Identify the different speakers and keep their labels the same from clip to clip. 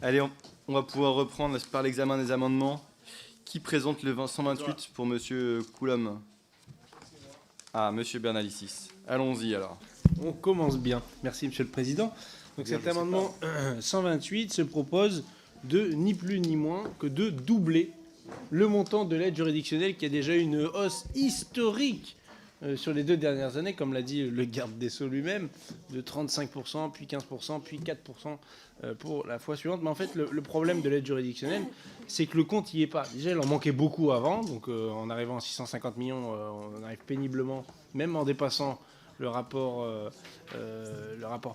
Speaker 1: Allez, on va pouvoir reprendre par l'examen des amendements. Qui présente le 128 pour Monsieur Coulombe? Ah, Monsieur Bernalicis. Allons-y alors.
Speaker 2: On commence bien. Merci, Monsieur le Président. Donc cet amendement 128 se propose de ni plus ni moins que de doubler le montant de l'aide juridictionnelle qui a déjà eu une hausse historique sur les 2 dernières années, comme l'a dit le garde des Sceaux lui-même, de 35%, puis 15%, puis 4% pour la fois suivante. Mais en fait, le problème de l'aide juridictionnelle, c'est que le compte n'y est pas. Déjà, il en manquait beaucoup avant. Donc en arrivant à 650 millions, on arrive péniblement, même en dépassant le rapport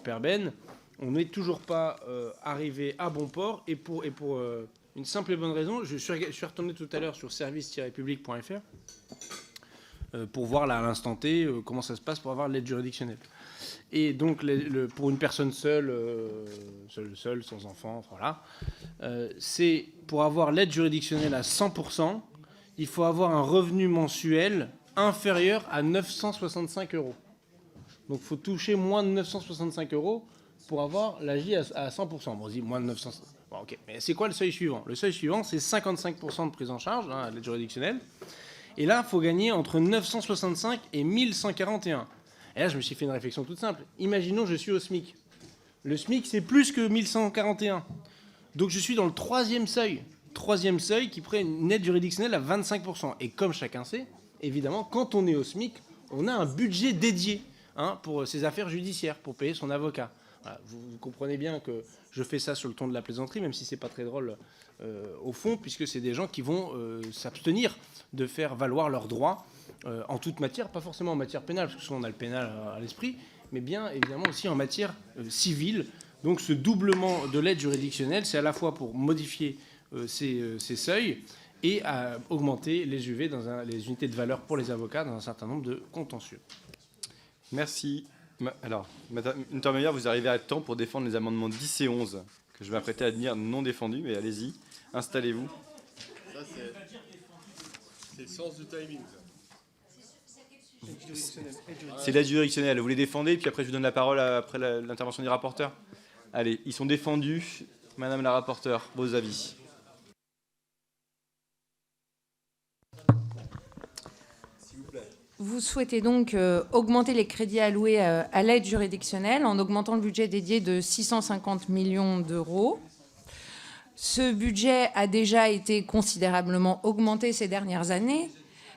Speaker 2: Perben, on n'est toujours pas arrivé à bon port. Et pour une simple et bonne raison, je suis retourné tout à l'heure sur service-public.fr pour voir là, à l'instant T comment ça se passe pour avoir l'aide juridictionnelle. Et donc, pour une personne seule, sans enfant, voilà, c'est pour avoir l'aide juridictionnelle à 100%, il faut avoir un revenu mensuel inférieur à 965 €. Donc, il faut toucher moins de 965 € pour avoir l'AJ à 100%. Bon, on dit moins de 900. Bon, ok. Mais c'est quoi le seuil suivant? Le seuil suivant, c'est 55% de prise en charge, à l'aide juridictionnelle. Et là, il faut gagner entre 965 et 1141. Et là, je me suis fait une réflexion toute simple. Imaginons, je suis au SMIC. Le SMIC, c'est plus que 1141. Donc, je suis dans le troisième seuil. Troisième seuil qui prend une aide juridictionnelle à 25%. Et comme chacun sait, évidemment, quand on est au SMIC, on a un budget dédié pour ses affaires judiciaires, pour payer son avocat. Voilà, vous comprenez bien que je fais ça sur le ton de la plaisanterie, même si c'est pas très drôle au fond, puisque c'est des gens qui vont s'abstenir de faire valoir leurs droits en toute matière, pas forcément en matière pénale, parce que souvent on a le pénal à l'esprit, mais bien évidemment aussi en matière civile. Donc ce doublement de l'aide juridictionnelle, c'est à la fois pour modifier ces seuils et à augmenter les UV, les unités de valeur pour les avocats, dans un certain nombre de contentieux.
Speaker 1: Merci. Alors, Madame Untermeyer, vous arrivez à temps pour défendre les amendements 10 et 11, que je vais m'apprêter à admettre non défendus, mais allez-y, installez-vous.
Speaker 3: Ça, c'est le sens du timing, ça.
Speaker 1: C'est l'aide juridictionnelle. Vous les défendez, puis après je vous donne la parole après l'intervention du rapporteur. Allez, ils sont défendus. Madame la rapporteure, vos avis.
Speaker 4: Vous souhaitez donc augmenter les crédits alloués à l'aide juridictionnelle en augmentant le budget dédié de 650 millions d'euros. Ce budget a déjà été considérablement augmenté ces dernières années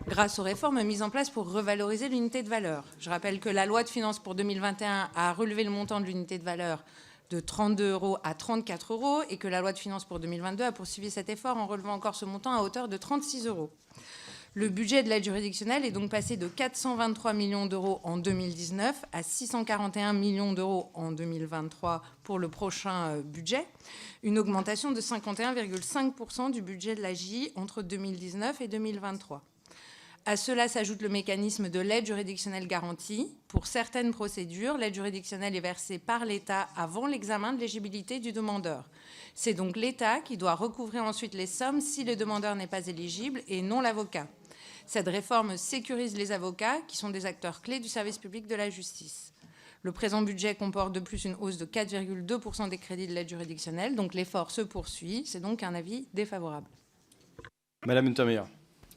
Speaker 4: grâce aux réformes mises en place pour revaloriser l'unité de valeur. Je rappelle que la loi de finances pour 2021 a relevé le montant de l'unité de valeur de 32 € à 34 € et que la loi de finances pour 2022 a poursuivi cet effort en relevant encore ce montant à hauteur de 36 €. Le budget de l'aide juridictionnelle est donc passé de 423 millions d'euros en 2019 à 641 millions d'euros en 2023 pour le prochain budget, une augmentation de 51,5% du budget de l'AJ entre 2019 et 2023. À cela s'ajoute le mécanisme de l'aide juridictionnelle garantie. Pour certaines procédures, l'aide juridictionnelle est versée par l'État avant l'examen de l'éligibilité du demandeur. C'est donc l'État qui doit recouvrir ensuite les sommes si le demandeur n'est pas éligible et non l'avocat. Cette réforme sécurise les avocats, qui sont des acteurs clés du service public de la justice. Le présent budget comporte de plus une hausse de 4,2% des crédits de l'aide juridictionnelle, donc l'effort se poursuit. C'est donc un avis défavorable.
Speaker 1: Madame Untermeyer.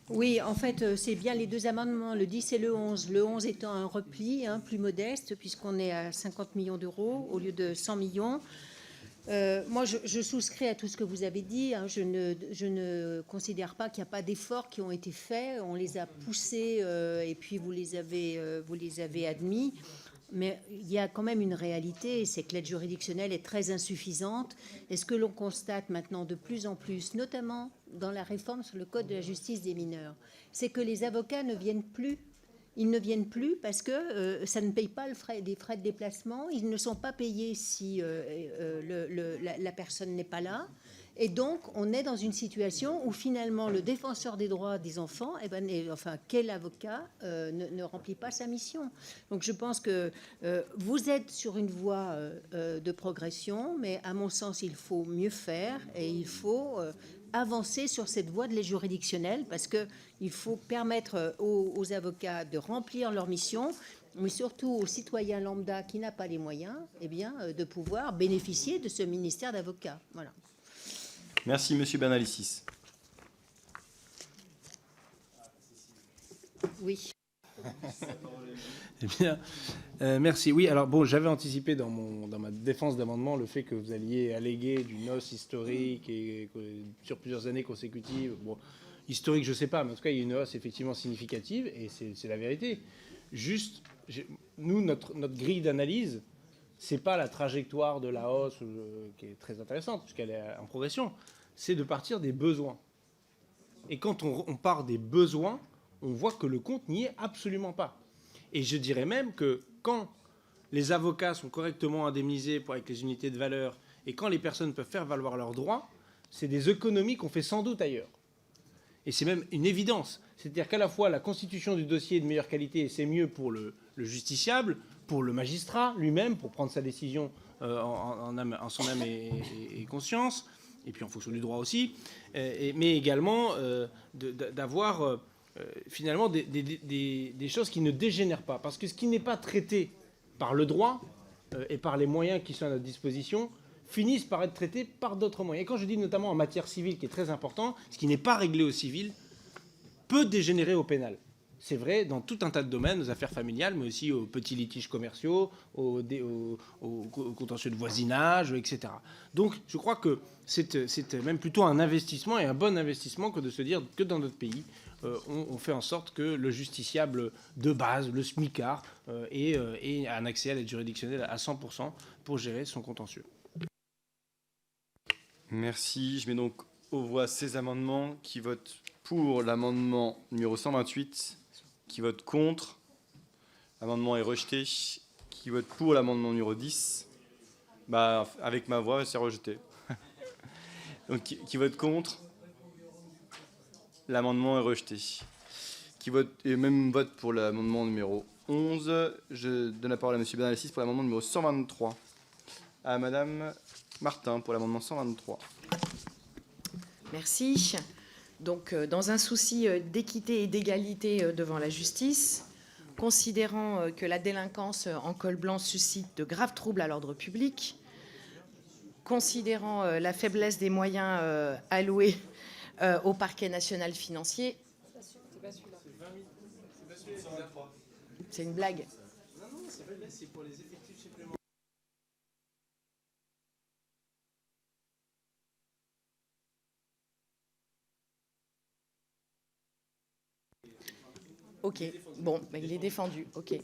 Speaker 5: Oui, en fait, c'est bien les 2 amendements, le 10 et le 11. Le 11 étant un repli plus modeste, puisqu'on est à 50 millions d'euros au lieu de 100 millions. Moi, je souscris à tout ce que vous avez dit. Je ne considère pas qu'il n'y a pas d'efforts qui ont été faits. On les a poussés et puis vous les avez admis. Mais il y a quand même une réalité, c'est que l'aide juridictionnelle est très insuffisante. Et ce que l'on constate maintenant de plus en plus, notamment dans la réforme sur le Code de la justice des mineurs, c'est que les avocats ne viennent plus. Ils ne viennent plus parce que ça ne paye pas les frais de déplacement. Ils ne sont pas payés si la personne n'est pas là. Et donc, on est dans une situation où finalement le défenseur des droits des enfants, quel avocat ne remplit pas sa mission. Donc, je pense que vous êtes sur une voie de progression, mais à mon sens, il faut mieux faire et il faut avancer sur cette voie de l'aide juridictionnelle parce qu'il faut permettre aux avocats de remplir leur mission. mais surtout aux citoyens lambda qui n'a pas les moyens, eh bien, de pouvoir bénéficier de ce ministère d'avocats. Voilà.
Speaker 1: Merci, Monsieur Bernalicis.
Speaker 5: Oui.
Speaker 2: Eh bien, merci. Oui, alors bon, j'avais anticipé dans ma défense d'amendement le fait que vous alliez alléguer d'une hausse historique et sur plusieurs années consécutives. Bon, historique, je ne sais pas, mais en tout cas, il y a une hausse effectivement significative et c'est la vérité. Juste, nous, notre grille d'analyse, c'est pas la trajectoire de la hausse qui est très intéressante puisqu'elle est en progression. C'est de partir des besoins. Et quand on part des besoins, on voit que le compte n'y est absolument pas. Et je dirais même que quand les avocats sont correctement indemnisés avec les unités de valeur et quand les personnes peuvent faire valoir leurs droits, c'est des économies qu'on fait sans doute ailleurs. Et c'est même une évidence. C'est-à-dire qu'à la fois la constitution du dossier est de meilleure qualité, c'est mieux pour le justiciable, pour le magistrat lui-même, pour prendre sa décision en son âme et conscience, et puis en fonction du droit aussi, mais également d'avoir finalement des choses qui ne dégénèrent pas. Parce que ce qui n'est pas traité par le droit et par les moyens qui sont à notre disposition finissent par être traités par d'autres moyens. Et quand je dis notamment en matière civile, qui est très important, ce qui n'est pas réglé au civil peut dégénérer au pénal. C'est vrai dans tout un tas de domaines, aux affaires familiales, mais aussi aux petits litiges commerciaux, aux contentieux de voisinage, etc. Donc je crois que c'est même plutôt un investissement et un bon investissement que de se dire que dans notre pays, on fait en sorte que le justiciable de base, le smicard, ait un accès à l'aide juridictionnelle à 100% pour gérer son contentieux.
Speaker 1: Merci. Je mets donc aux voix ces amendements qui votent pour l'amendement numéro 128, qui votent contre. L'amendement est rejeté. Qui vote pour l'amendement numéro 10. Bah, avec ma voix, c'est rejeté. Donc, qui vote contre. L'amendement est rejeté. Qui vote, et même vote pour l'amendement numéro 11. Je donne la parole à M. Bernalicis pour l'amendement numéro 123. À Mme Martin pour l'amendement 123.
Speaker 6: Merci. Donc, dans un souci d'équité et d'égalité devant la justice, considérant que la délinquance en col blanc suscite de graves troubles à l'ordre public, considérant la faiblesse des moyens alloués au parquet national financier. C'est une blague.
Speaker 2: Non, c'est pour les effectifs supplémentaires.
Speaker 6: Ok, bon, ben, il est défendu, ok.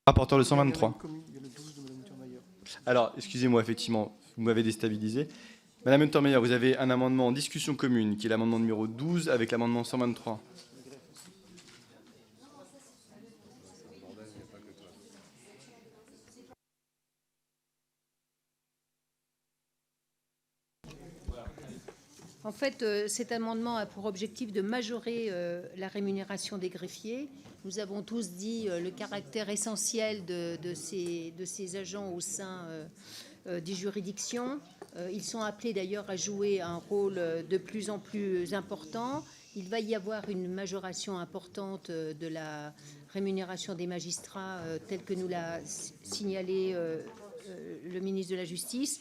Speaker 1: Rapporteur le 123. Alors, excusez-moi, effectivement, vous m'avez déstabilisé. Madame Untermeyer, vous avez un amendement en discussion commune, qui est l'amendement numéro 12, avec l'amendement 123.
Speaker 5: En fait, cet amendement a pour objectif de majorer la rémunération des greffiers. Nous avons tous dit le caractère essentiel de ces agents au sein des juridictions. Ils sont appelés d'ailleurs à jouer un rôle de plus en plus important. Il va y avoir une majoration importante de la rémunération des magistrats, telle que nous l'a signalé le ministre de la Justice.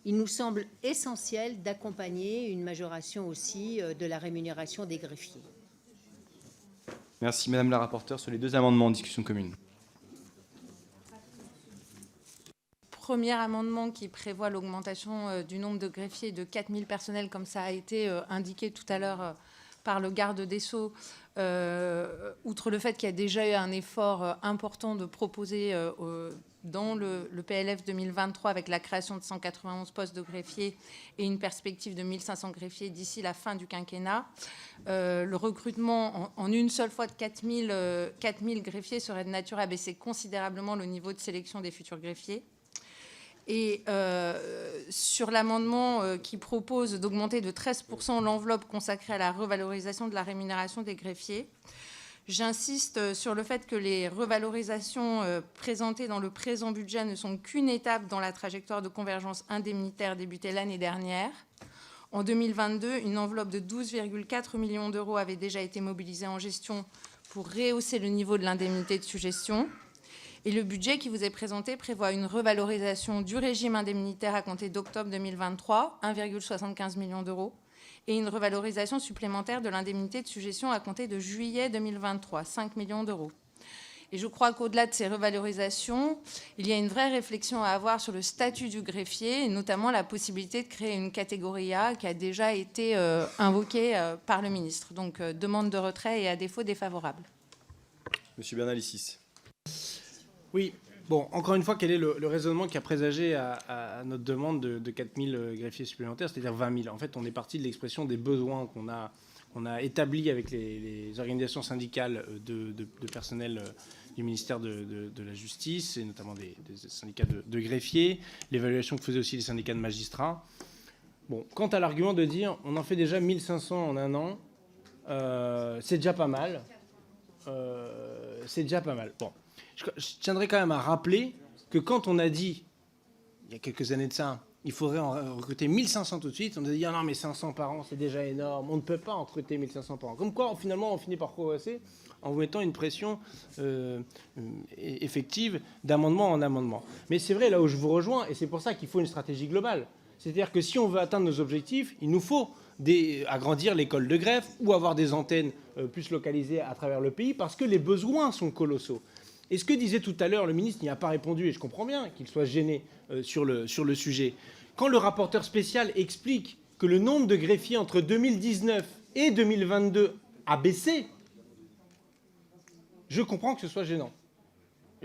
Speaker 5: Il nous semble essentiel d'accompagner une majoration aussi de la rémunération des greffiers.
Speaker 1: Merci, Madame la rapporteure, sur les deux amendements en discussion commune.
Speaker 4: Premier amendement qui prévoit l'augmentation du nombre de greffiers de 4000 personnels, comme ça a été indiqué tout à l'heure par le garde des Sceaux, outre le fait qu'il y a déjà eu un effort important de proposer dans le PLF 2023 avec la création de 191 postes de greffiers et une perspective de 1500 greffiers d'ici la fin du quinquennat. Le recrutement en une seule fois de 4000 greffiers serait de nature à baisser considérablement le niveau de sélection des futurs greffiers. Et sur l'amendement qui propose d'augmenter de 13% l'enveloppe consacrée à la revalorisation de la rémunération des greffiers, j'insiste sur le fait que les revalorisations présentées dans le présent budget ne sont qu'une étape dans la trajectoire de convergence indemnitaire débutée l'année dernière. En 2022, une enveloppe de 12,4 millions d'euros avait déjà été mobilisée en gestion pour rehausser le niveau de l'indemnité de suggestion. Et le budget qui vous est présenté prévoit une revalorisation du régime indemnitaire à compter d'octobre 2023, 1,75 million d'euros, et une revalorisation supplémentaire de l'indemnité de suggestion à compter de juillet 2023, 5 millions d'euros. Et je crois qu'au-delà de ces revalorisations, il y a une vraie réflexion à avoir sur le statut du greffier, et notamment la possibilité de créer une catégorie A qui a déjà été invoquée par le ministre. Donc, demande de retrait et à défaut défavorable.
Speaker 1: Monsieur Bernalicis.
Speaker 2: Oui, bon, encore une fois, quel est le raisonnement qui a présagé à notre demande de 4 000 greffiers supplémentaires, c'est-à-dire 20 000 ? En fait, on est parti de l'expression des besoins qu'on a établis avec les organisations syndicales de personnel du ministère de la Justice, et notamment des syndicats de greffiers, l'évaluation que faisaient aussi les syndicats de magistrats. Bon, quant à l'argument de dire on en fait déjà 1500 en un an, c'est déjà pas mal. C'est déjà pas mal. Bon. Je tiendrai quand même à rappeler que quand on a dit, il y a quelques années de ça, il faudrait en recruter 1500 tout de suite, on a dit ah non mais 500 par an c'est déjà énorme, on ne peut pas en recruter 1500 par an. Comme quoi finalement on finit par progresser en vous mettant une pression effective d'amendement en amendement. Mais c'est vrai là où je vous rejoins, et c'est pour ça qu'il faut une stratégie globale. C'est-à-dire que si on veut atteindre nos objectifs, il nous faut agrandir l'école de greffe ou avoir des antennes plus localisées à travers le pays parce que les besoins sont colossaux. Et ce que disait tout à l'heure le ministre n'y a pas répondu, et je comprends bien qu'il soit gêné sur le sujet. Quand le rapporteur spécial explique que le nombre de greffiers entre 2019 et 2022 a baissé, je comprends que ce soit gênant.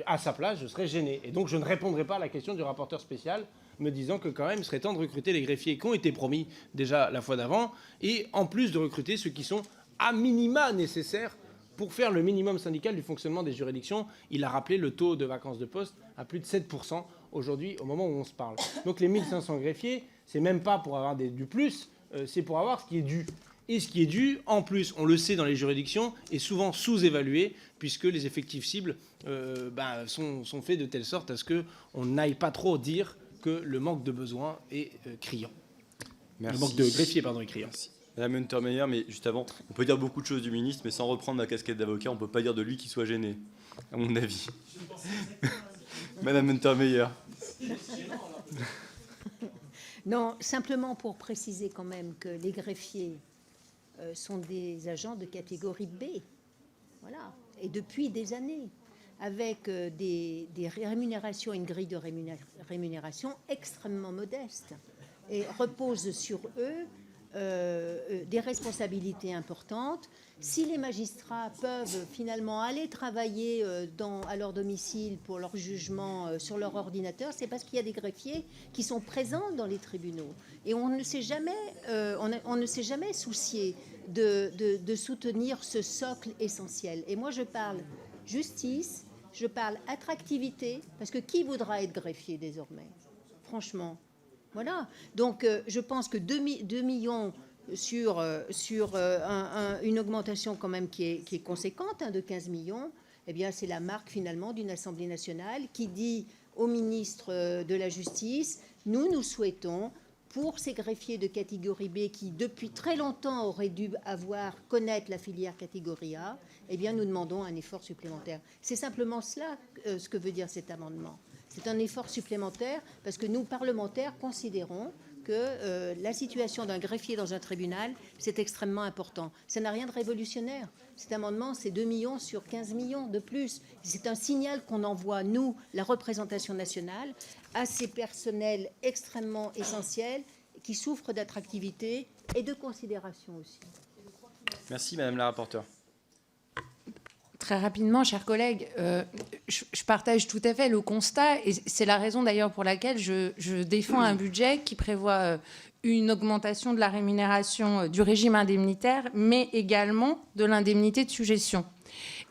Speaker 2: À sa place, je serais gêné. Et donc je ne répondrai pas à la question du rapporteur spécial, me disant que quand même, il serait temps de recruter les greffiers qui ont été promis déjà la fois d'avant, et en plus de recruter ceux qui sont à minima nécessaires pour faire le minimum syndical du fonctionnement des juridictions. Il a rappelé le taux de vacances de poste à plus de 7% aujourd'hui, au moment où on se parle. Donc les 1500 greffiers, c'est même pas pour avoir du plus, c'est pour avoir ce qui est dû. Et ce qui est dû, en plus, on le sait dans les juridictions, est souvent sous-évalué, puisque les effectifs cibles sont faits de telle sorte à ce qu'on n'aille pas trop dire que le manque de besoins est criant.
Speaker 1: Merci.
Speaker 2: Le manque de greffiers, pardon, est criant.
Speaker 1: Merci. Madame Untermeyer, mais juste avant, on peut dire beaucoup de choses du ministre, mais sans reprendre ma casquette d'avocat, on ne peut pas dire de lui qu'il soit gêné, à mon avis. Madame Untermeyer.
Speaker 5: Non, simplement pour préciser quand même que les greffiers sont des agents de catégorie B. Voilà. Et depuis des années, avec des rémunérations, une grille de rémunération extrêmement modeste, et repose sur eux des responsabilités importantes. Si les magistrats peuvent finalement aller travailler à leur domicile pour leur jugement sur leur ordinateur, c'est parce qu'il y a des greffiers qui sont présents dans les tribunaux. Et on ne s'est jamais, on ne s'est jamais soucié de soutenir ce socle essentiel. Et moi, je parle justice, je parle attractivité, parce que qui voudra être greffier désormais ? Franchement. Voilà. Donc, je pense que 2 millions sur une augmentation quand même qui est conséquente, de 15 millions, eh bien, c'est la marque finalement d'une Assemblée nationale qui dit au ministre de la Justice, nous souhaitons, pour ces greffiers de catégorie B qui, depuis très longtemps, auraient dû connaître la filière catégorie A, eh bien, nous demandons un effort supplémentaire. C'est simplement cela ce que veut dire cet amendement. C'est un effort supplémentaire parce que nous, parlementaires, considérons que la situation d'un greffier dans un tribunal, c'est extrêmement important. Ça n'a rien de révolutionnaire. Cet amendement, c'est 2 millions sur 15 millions de plus. C'est un signal qu'on envoie, nous, la représentation nationale, à ces personnels extrêmement essentiels qui souffrent d'attractivité et de considération aussi.
Speaker 1: Merci, Madame la rapporteure.
Speaker 4: Très rapidement, chers collègues, je partage tout à fait le constat, et c'est la raison d'ailleurs pour laquelle je défends un budget qui prévoit une augmentation de la rémunération du régime indemnitaire, mais également de l'indemnité de suggestion.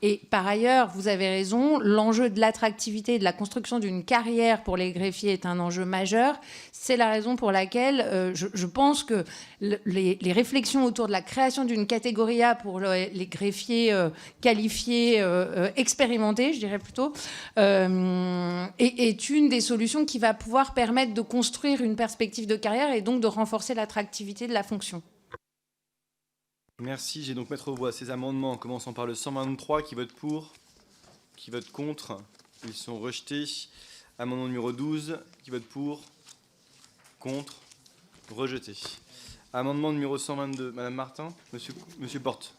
Speaker 4: Et par ailleurs, vous avez raison, l'enjeu de l'attractivité et de la construction d'une carrière pour les greffiers est un enjeu majeur. C'est la raison pour laquelle je pense que les réflexions autour de la création d'une catégorie A pour les greffiers qualifiés, expérimentés, je dirais plutôt, est une des solutions qui va pouvoir permettre de construire une perspective de carrière et donc de renforcer l'attractivité de la fonction.
Speaker 1: Merci. J'ai donc mettre aux voix ces amendements, en commençant par le 123, qui vote pour, qui vote contre. Ils sont rejetés. Amendement numéro 12, qui vote pour, contre, rejeté. Amendement numéro 122, Madame Martin, Monsieur Porte.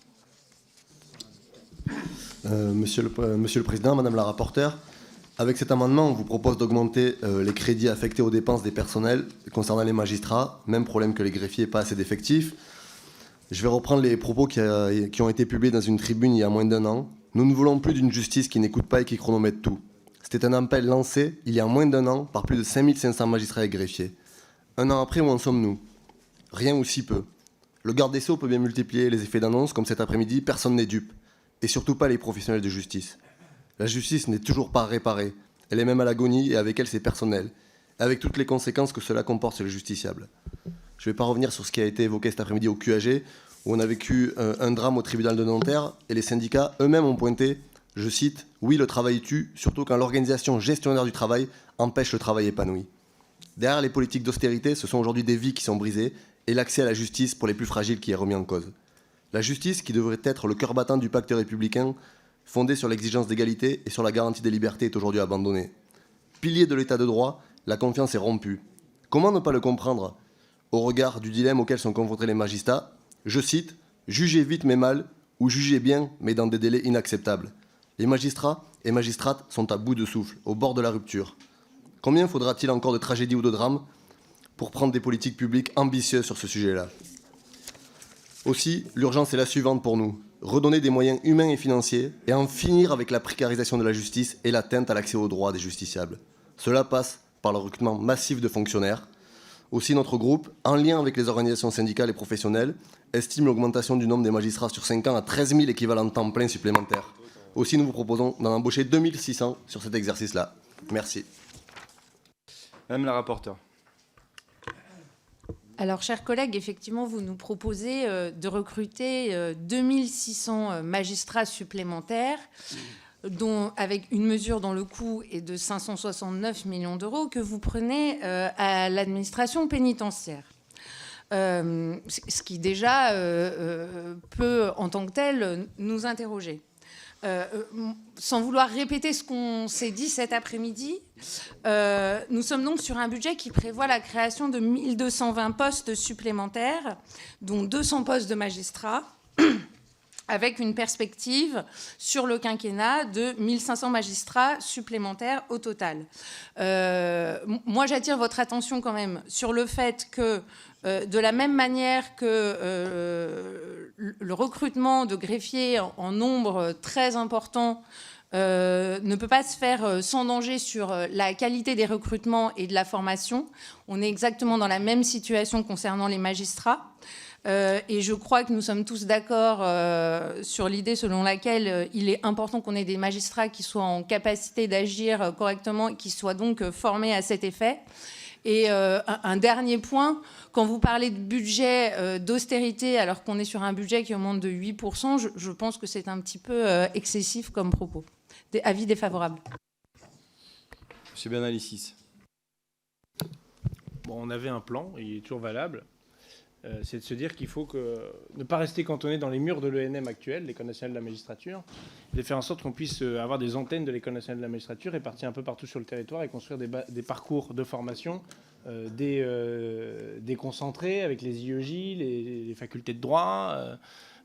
Speaker 7: Monsieur le Président, Madame la rapporteure, avec cet amendement, on vous propose d'augmenter les crédits affectés aux dépenses des personnels concernant les magistrats. Même problème que les greffiers, pas assez d'effectifs. Je vais reprendre les propos qui ont été publiés dans une tribune il y a moins d'1 an. Nous ne voulons plus d'une justice qui n'écoute pas et qui chronomètre tout. C'était un appel lancé il y a moins d'1 an par plus de 5500 magistrats et greffiers. 1 an après, où en sommes-nous? Rien ou si peu. Le garde des Sceaux peut bien multiplier les effets d'annonce, comme cet après-midi, personne n'est dupe. Et surtout pas les professionnels de justice. La justice n'est toujours pas réparée. Elle est même à l'agonie et avec elle ses personnels. Avec toutes les conséquences que cela comporte sur les justiciables. Je ne vais pas revenir sur ce qui a été évoqué cet après-midi au QAG, où on a vécu un drame au tribunal de Nanterre, et les syndicats eux-mêmes ont pointé, je cite, « Oui, le travail tue, surtout quand l'organisation gestionnaire du travail empêche le travail épanoui. » Derrière les politiques d'austérité, ce sont aujourd'hui des vies qui sont brisées, et l'accès à la justice pour les plus fragiles qui est remis en cause. La justice, qui devrait être le cœur battant du pacte républicain, fondé sur l'exigence d'égalité et sur la garantie des libertés, est aujourd'hui abandonnée. Pilier de l'état de droit, la confiance est rompue. Comment ne pas le comprendre au regard du dilemme auquel sont confrontés les magistrats? Je cite, « Jugez vite mais mal, ou jugez bien mais dans des délais inacceptables. » Les magistrats et magistrates sont à bout de souffle, au bord de la rupture. Combien faudra-t-il encore de tragédies ou de drames pour prendre des politiques publiques ambitieuses sur ce sujet-là? Aussi, l'urgence est la suivante pour nous. Redonner des moyens humains et financiers et en finir avec la précarisation de la justice et l'atteinte à l'accès aux droits des justiciables. Cela passe par le recrutement massif de fonctionnaires. Aussi, notre groupe, en lien avec les organisations syndicales et professionnelles, estime l'augmentation du nombre des magistrats sur 5 ans à 13 000 équivalents temps plein supplémentaires. Aussi, nous vous proposons d'en embaucher 2600 sur cet exercice-là. Merci.
Speaker 1: Madame la rapporteure.
Speaker 4: Alors, chers collègues, effectivement, vous nous proposez de recruter 2600 magistrats supplémentaires, avec une mesure dont le coût est de 569 millions d'euros que vous prenez à l'administration pénitentiaire. Ce qui déjà peut, en tant que tel, nous interroger. Sans vouloir répéter ce qu'on s'est dit cet après-midi, nous sommes donc sur un budget qui prévoit la création de 1220 postes supplémentaires, dont 200 postes de magistrats, avec une perspective sur le quinquennat de 1500 magistrats supplémentaires au total. Moi, j'attire votre attention quand même sur le fait que, de la même manière que le recrutement de greffiers en nombre très important ne peut pas se faire sans danger sur la qualité des recrutements et de la formation, on est exactement dans la même situation concernant les magistrats. Et je crois que nous sommes tous d'accord sur l'idée selon laquelle il est important qu'on ait des magistrats qui soient en capacité d'agir correctement et qui soient donc formés à cet effet. Et un dernier point, quand vous parlez de budget d'austérité alors qu'on est sur un budget qui augmente de 8%, je pense que c'est un petit peu excessif comme propos. Avis défavorable.
Speaker 1: Monsieur Bernalicis.
Speaker 2: Bon, on avait un plan, il est toujours valable. C'est de se dire qu'il faut ne pas rester cantonné dans les murs de l'ENM actuel, l'École nationale de la magistrature, et de faire en sorte qu'on puisse avoir des antennes de l'École nationale de la magistrature réparties un peu partout sur le territoire et construire des parcours de formation déconcentrés avec les IEJ, les facultés de droit,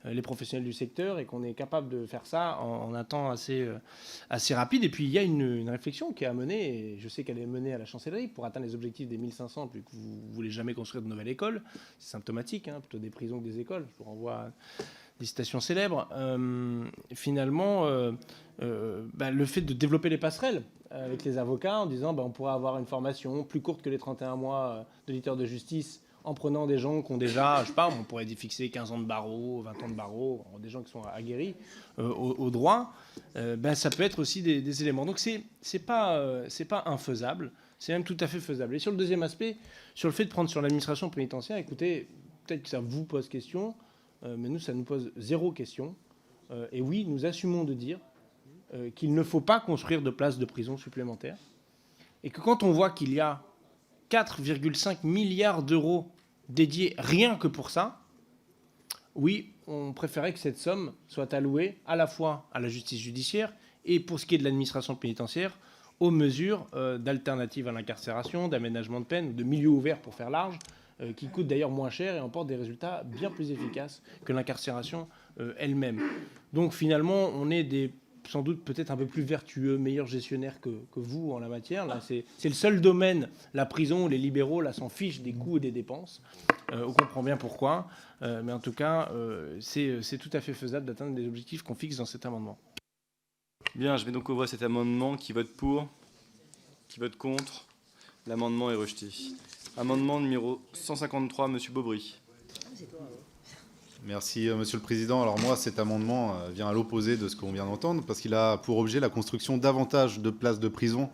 Speaker 2: les professionnels du secteur, et qu'on est capable de faire ça en un temps assez rapide. Et puis il y a une réflexion qui est à mener, et je sais qu'elle est menée à la chancellerie, pour atteindre les objectifs des 1500, puis que vous ne voulez jamais construire de nouvelles écoles. C'est symptomatique, hein, plutôt des prisons que des écoles. Je vous renvoie à des citations célèbres. Finalement, le fait de développer les passerelles avec les avocats en disant on pourrait avoir une formation plus courte que les 31 mois d'auditeur de justice en prenant des gens qui ont déjà, je sais pas, on pourrait fixer 15 ans de barreau, 20 ans de barreau, des gens qui sont aguerris au droit, ça peut être aussi des éléments. Donc c'est pas infaisable, c'est même tout à fait faisable. Et sur le deuxième aspect, sur le fait de prendre sur l'administration pénitentiaire, écoutez, peut-être que ça vous pose question, mais nous, ça nous pose 0 question. Et oui, nous assumons de dire qu'il ne faut pas construire de places de prison supplémentaires. Et que quand on voit qu'il y a 4,5 milliards d'euros dédiés rien que pour ça, oui, on préférait que cette somme soit allouée à la fois à la justice judiciaire et, pour ce qui est de l'administration pénitentiaire, aux mesures d'alternatives à l'incarcération, d'aménagement de peine, de milieu ouvert pour faire large, qui coûtent d'ailleurs moins cher et emportent des résultats bien plus efficaces que l'incarcération elle-même. Donc finalement, on est sans doute peut-être un peu plus vertueux, meilleurs gestionnaires que vous en la matière. Là, c'est le seul domaine, la prison, où les libéraux là, s'en fichent des coûts et des dépenses. On comprend bien pourquoi. Mais en tout cas, c'est tout à fait faisable d'atteindre les objectifs qu'on fixe dans cet amendement.
Speaker 1: Bien, je vais donc au voix cet amendement. Qui vote pour? Qui vote contre? L'amendement est rejeté. Amendement numéro 153, Monsieur Bobry.
Speaker 8: Merci, Monsieur le Président. Alors moi, cet amendement vient à l'opposé de ce qu'on vient d'entendre, parce qu'il a pour objet la construction davantage de places de prison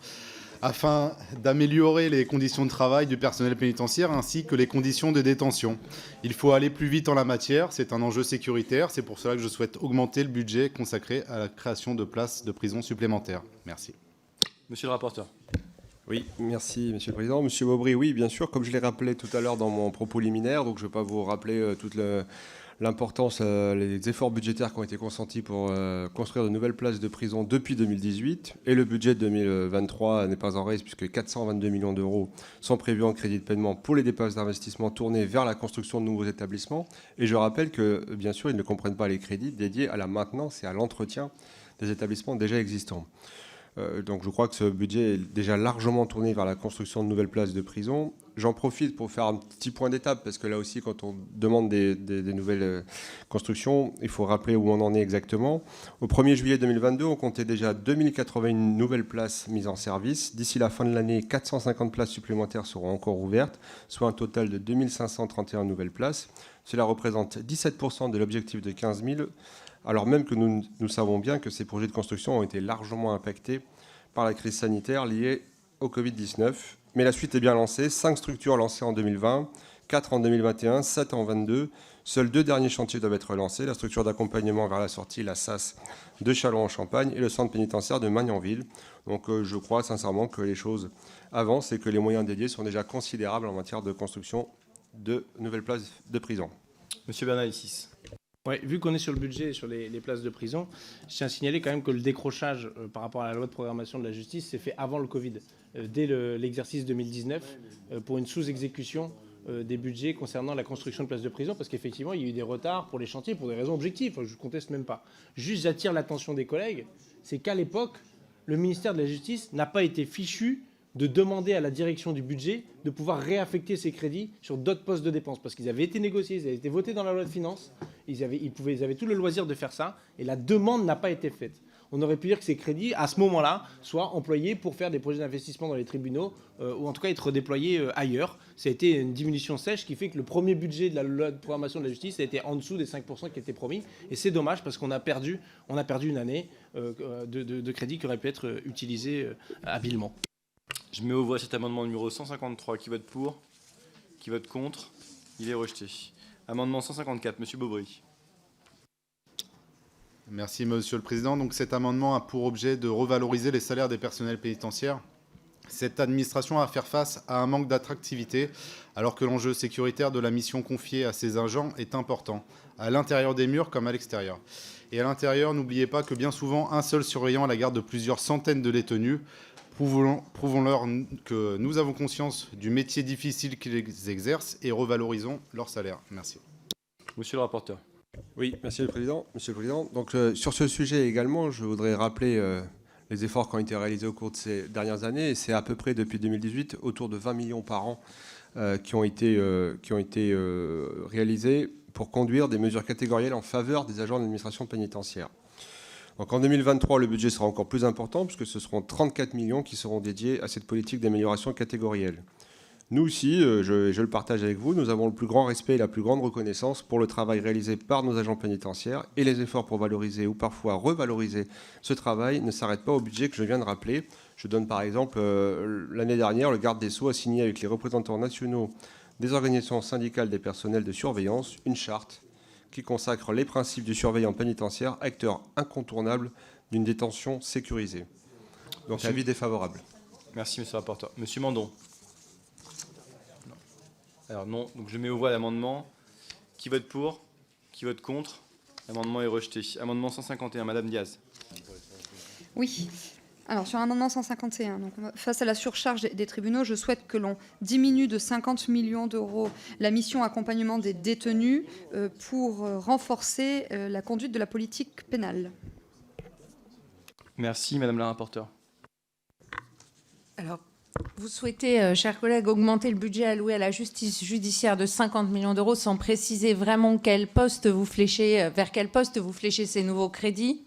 Speaker 8: afin d'améliorer les conditions de travail du personnel pénitentiaire ainsi que les conditions de détention. Il faut aller plus vite en la matière, c'est un enjeu sécuritaire, c'est pour cela que je souhaite augmenter le budget consacré à la création de places de prison supplémentaires. Merci.
Speaker 1: Monsieur le rapporteur.
Speaker 9: Oui, merci Monsieur le Président. Monsieur Bobry, oui, bien sûr, comme je l'ai rappelé tout à l'heure dans mon propos liminaire, donc je ne vais pas vous rappeler toute l'importance, les efforts budgétaires qui ont été consentis pour construire de nouvelles places de prison depuis 2018. Et le budget de 2023 n'est pas en reste puisque 422 millions d'euros sont prévus en crédit de paiement pour les dépenses d'investissement tournées vers la construction de nouveaux établissements. Et je rappelle que, bien sûr, ils ne comprennent pas les crédits dédiés à la maintenance et à l'entretien des établissements déjà existants. Donc je crois que ce budget est déjà largement tourné vers la construction de nouvelles places de prison. J'en profite pour faire un petit point d'étape, parce que là aussi, quand on demande des nouvelles constructions, il faut rappeler où on en est exactement. Au 1er juillet 2022, on comptait déjà 2081 nouvelles places mises en service. D'ici la fin de l'année, 450 places supplémentaires seront encore ouvertes, soit un total de 2531 nouvelles places. Cela représente 17% de l'objectif de 15 000, alors même que nous savons bien que ces projets de construction ont été largement impactés par la crise sanitaire liée au Covid-19. Mais la suite est bien lancée. 5 structures lancées en 2020, 4 en 2021, 7 en 2022. Seuls 2 derniers chantiers doivent être lancés. La structure d'accompagnement vers la sortie, la SAS de Châlons-en-Champagne, et le centre pénitentiaire de Magnanville. Donc je crois sincèrement que les choses avancent et que les moyens dédiés sont déjà considérables en matière de construction de nouvelles places de prison.
Speaker 1: Monsieur Bernalicis.
Speaker 2: Ouais, vu qu'on est sur le budget et sur les places de prison, je tiens à signaler quand même que le décrochage par rapport à la loi de programmation de la justice s'est fait avant le Covid, dès l'exercice 2019, pour une sous-exécution des budgets concernant la construction de places de prison, parce qu'effectivement, il y a eu des retards pour les chantiers, pour des raisons objectives, je ne conteste même pas. Juste, j'attire l'attention des collègues, c'est qu'à l'époque, le ministère de la Justice n'a pas été fichu de demander à la direction du budget de pouvoir réaffecter ces crédits sur d'autres postes de dépenses, parce qu'ils avaient été négociés, ils avaient été votés dans la loi de finances, ils avaient tout le loisir de faire ça, et la demande n'a pas été faite. On aurait pu dire que ces crédits, à ce moment-là, soient employés pour faire des projets d'investissement dans les tribunaux, ou en tout cas être redéployés ailleurs. Ça a été une diminution sèche qui fait que le premier budget de la loi de programmation de la justice a été en dessous des 5% qui étaient promis, et c'est dommage parce qu'on a perdu une année de crédits qui auraient pu être utilisés habilement.
Speaker 1: Je mets au voix cet amendement numéro 153. Qui vote pour? Qui vote contre? Il est rejeté. Amendement 154, Monsieur Bobry.
Speaker 8: Merci, Monsieur le Président. Donc cet amendement a pour objet de revaloriser les salaires des personnels pénitentiaires. Cette administration a à faire face à un manque d'attractivité, alors que l'enjeu sécuritaire de la mission confiée à ces agents est important, à l'intérieur des murs comme à l'extérieur. Et à l'intérieur, n'oubliez pas que bien souvent, un seul surveillant à la garde de plusieurs centaines de détenus. Prouvons-leur que nous avons conscience du métier difficile qu'ils exercent et revalorisons leur salaire. Merci.
Speaker 1: Monsieur le rapporteur.
Speaker 9: Oui, merci Monsieur le Président. Donc, sur ce sujet également, je voudrais rappeler les efforts qui ont été réalisés au cours de ces dernières années. Et c'est à peu près depuis 2018 autour de 20 millions par an qui ont été réalisés pour conduire des mesures catégorielles en faveur des agents de l'administration pénitentiaire. Donc en 2023, le budget sera encore plus important puisque ce seront 34 millions qui seront dédiés à cette politique d'amélioration catégorielle. Nous aussi, je le partage avec vous, nous avons le plus grand respect et la plus grande reconnaissance pour le travail réalisé par nos agents pénitentiaires et les efforts pour valoriser ou parfois revaloriser ce travail ne s'arrêtent pas au budget que je viens de rappeler. Je donne par exemple, l'année dernière, le garde des Sceaux a signé avec les représentants nationaux des organisations syndicales des personnels de surveillance une charte qui consacre les principes du surveillant pénitentiaire, acteur incontournable d'une détention sécurisée. Donc avis défavorable.
Speaker 1: Merci, monsieur le rapporteur. Monsieur Mandon. Non. Alors non, donc je mets aux voix l'amendement. Qui vote pour? Qui vote contre? L'amendement est rejeté. Amendement 151, Madame Diaz.
Speaker 10: Oui. Alors, sur l'amendement 151, donc, face à la surcharge des tribunaux, je souhaite que l'on diminue de 50 millions d'euros la mission accompagnement des détenus pour renforcer la conduite de la politique pénale.
Speaker 1: Merci, Madame la rapporteure.
Speaker 4: Alors, vous souhaitez, chers collègues, augmenter le budget alloué à la justice judiciaire de 50 millions d'euros sans préciser vraiment vers quel poste vous fléchez ces nouveaux crédits.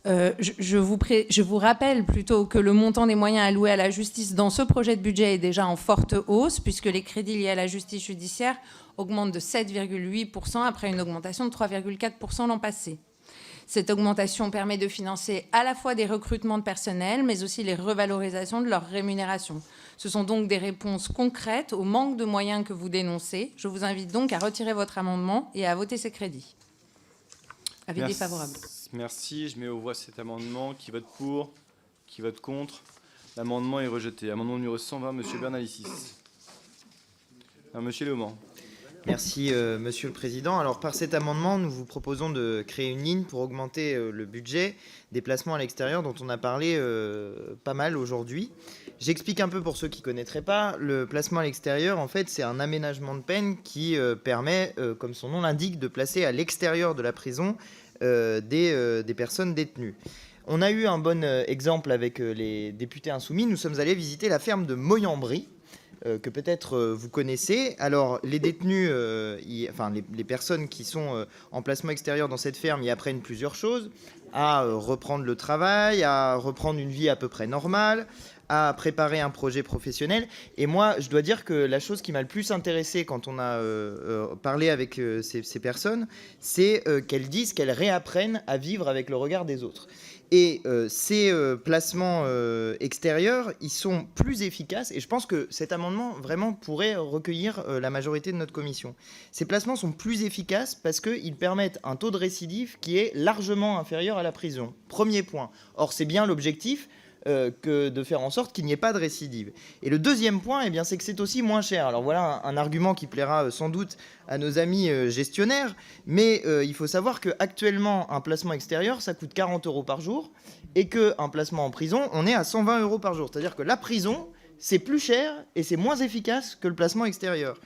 Speaker 4: Je vous rappelle plutôt que le montant des moyens alloués à la justice dans ce projet de budget est déjà en forte hausse, puisque les crédits liés à la justice judiciaire augmentent de 7,8% après une augmentation de 3,4% l'an passé. Cette augmentation permet de financer à la fois des recrutements de personnel, mais aussi les revalorisations de leur rémunération. Ce sont donc des réponses concrètes au manque de moyens que vous dénoncez. Je vous invite donc à retirer votre amendement et à voter ces crédits. Avis défavorable.
Speaker 1: Merci. Je mets aux voix cet amendement. Qui vote pour? Qui vote contre? L'amendement est rejeté. Amendement numéro 120, Monsieur Bernalicis. Monsieur Léaumont.
Speaker 11: Merci, Monsieur le Président. Alors, par cet amendement, nous vous proposons de créer une ligne pour augmenter le budget des placements à l'extérieur dont on a parlé pas mal aujourd'hui. J'explique un peu pour ceux qui ne connaîtraient pas. Le placement à l'extérieur, en fait, c'est un aménagement de peine qui permet, comme son nom l'indique, de placer à l'extérieur de la prison des personnes détenues. On a eu un bon exemple avec les députés insoumis. Nous sommes allés visiter la ferme de Moyambry, que peut-être vous connaissez. Alors, les détenus, les personnes qui sont en placement extérieur dans cette ferme y apprennent plusieurs choses, à reprendre le travail, à reprendre une vie à peu près normale, à préparer un projet professionnel. Et moi, je dois dire que la chose qui m'a le plus intéressé quand on a parlé avec ces personnes, c'est qu'elles disent qu'elles réapprennent à vivre avec le regard des autres. Et ces placements extérieurs, ils sont plus efficaces. Et je pense que cet amendement vraiment pourrait recueillir la majorité de notre commission. Ces placements sont plus efficaces parce qu'ils permettent un taux de récidive qui est largement inférieur à la prison. Premier point. Or, c'est bien l'objectif que de faire en sorte qu'il n'y ait pas de récidive. Et le deuxième point, eh bien, c'est que c'est aussi moins cher. Alors voilà un argument qui plaira sans doute à nos amis gestionnaires, mais il faut savoir qu'actuellement, un placement extérieur, ça coûte 40 € par jour, et qu'un placement en prison, on est à 120 € par jour. C'est-à-dire que la prison, c'est plus cher et c'est moins efficace que le placement extérieur.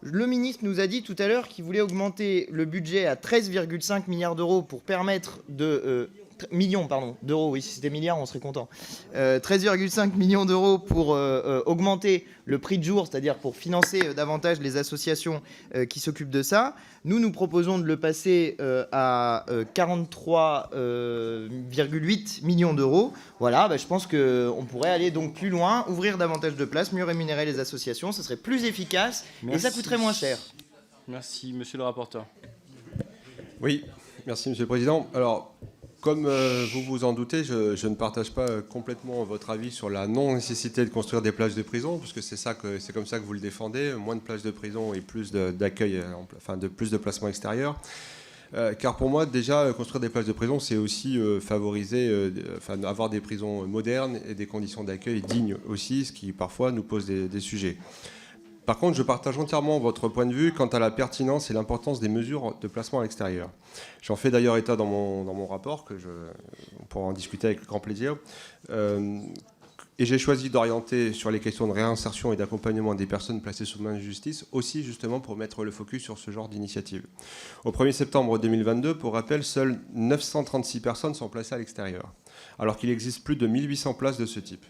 Speaker 11: Le ministre nous a dit tout à l'heure qu'il voulait augmenter le budget à 13,5 milliards d'euros pour permettre de... millions, pardon, d'euros, oui, si c'était milliards, on serait content. 13,5 millions d'euros pour augmenter le prix de jour, c'est-à-dire pour financer davantage les associations qui s'occupent de ça. Nous proposons de le passer à 43,8 millions d'euros. Voilà, je pense qu'on pourrait aller donc plus loin, ouvrir davantage de places, mieux rémunérer les associations, ça serait plus efficace.
Speaker 1: Merci.
Speaker 11: Et ça coûterait moins cher.
Speaker 1: Merci, Monsieur le rapporteur.
Speaker 9: Oui, merci Monsieur le Président. Alors, comme vous vous en doutez, je ne partage pas complètement votre avis sur la non-nécessité de construire des places de prison, puisque c'est comme ça que vous le défendez, moins de places de prison et plus d'accueil, plus de placements extérieurs. Car pour moi, déjà, construire des places de prison, c'est aussi favoriser, avoir des prisons modernes et des conditions d'accueil dignes aussi, ce qui parfois nous pose des sujets. Par contre, je partage entièrement votre point de vue quant à la pertinence et l'importance des mesures de placement à l'extérieur. J'en fais d'ailleurs état dans mon rapport, on pourra en discuter avec grand plaisir. Et j'ai choisi d'orienter sur les questions de réinsertion et d'accompagnement des personnes placées sous main de justice, aussi justement pour mettre le focus sur ce genre d'initiative. Au 1er septembre 2022, pour rappel, seules 936 personnes sont placées à l'extérieur, alors qu'il existe plus de 1800 places de ce type.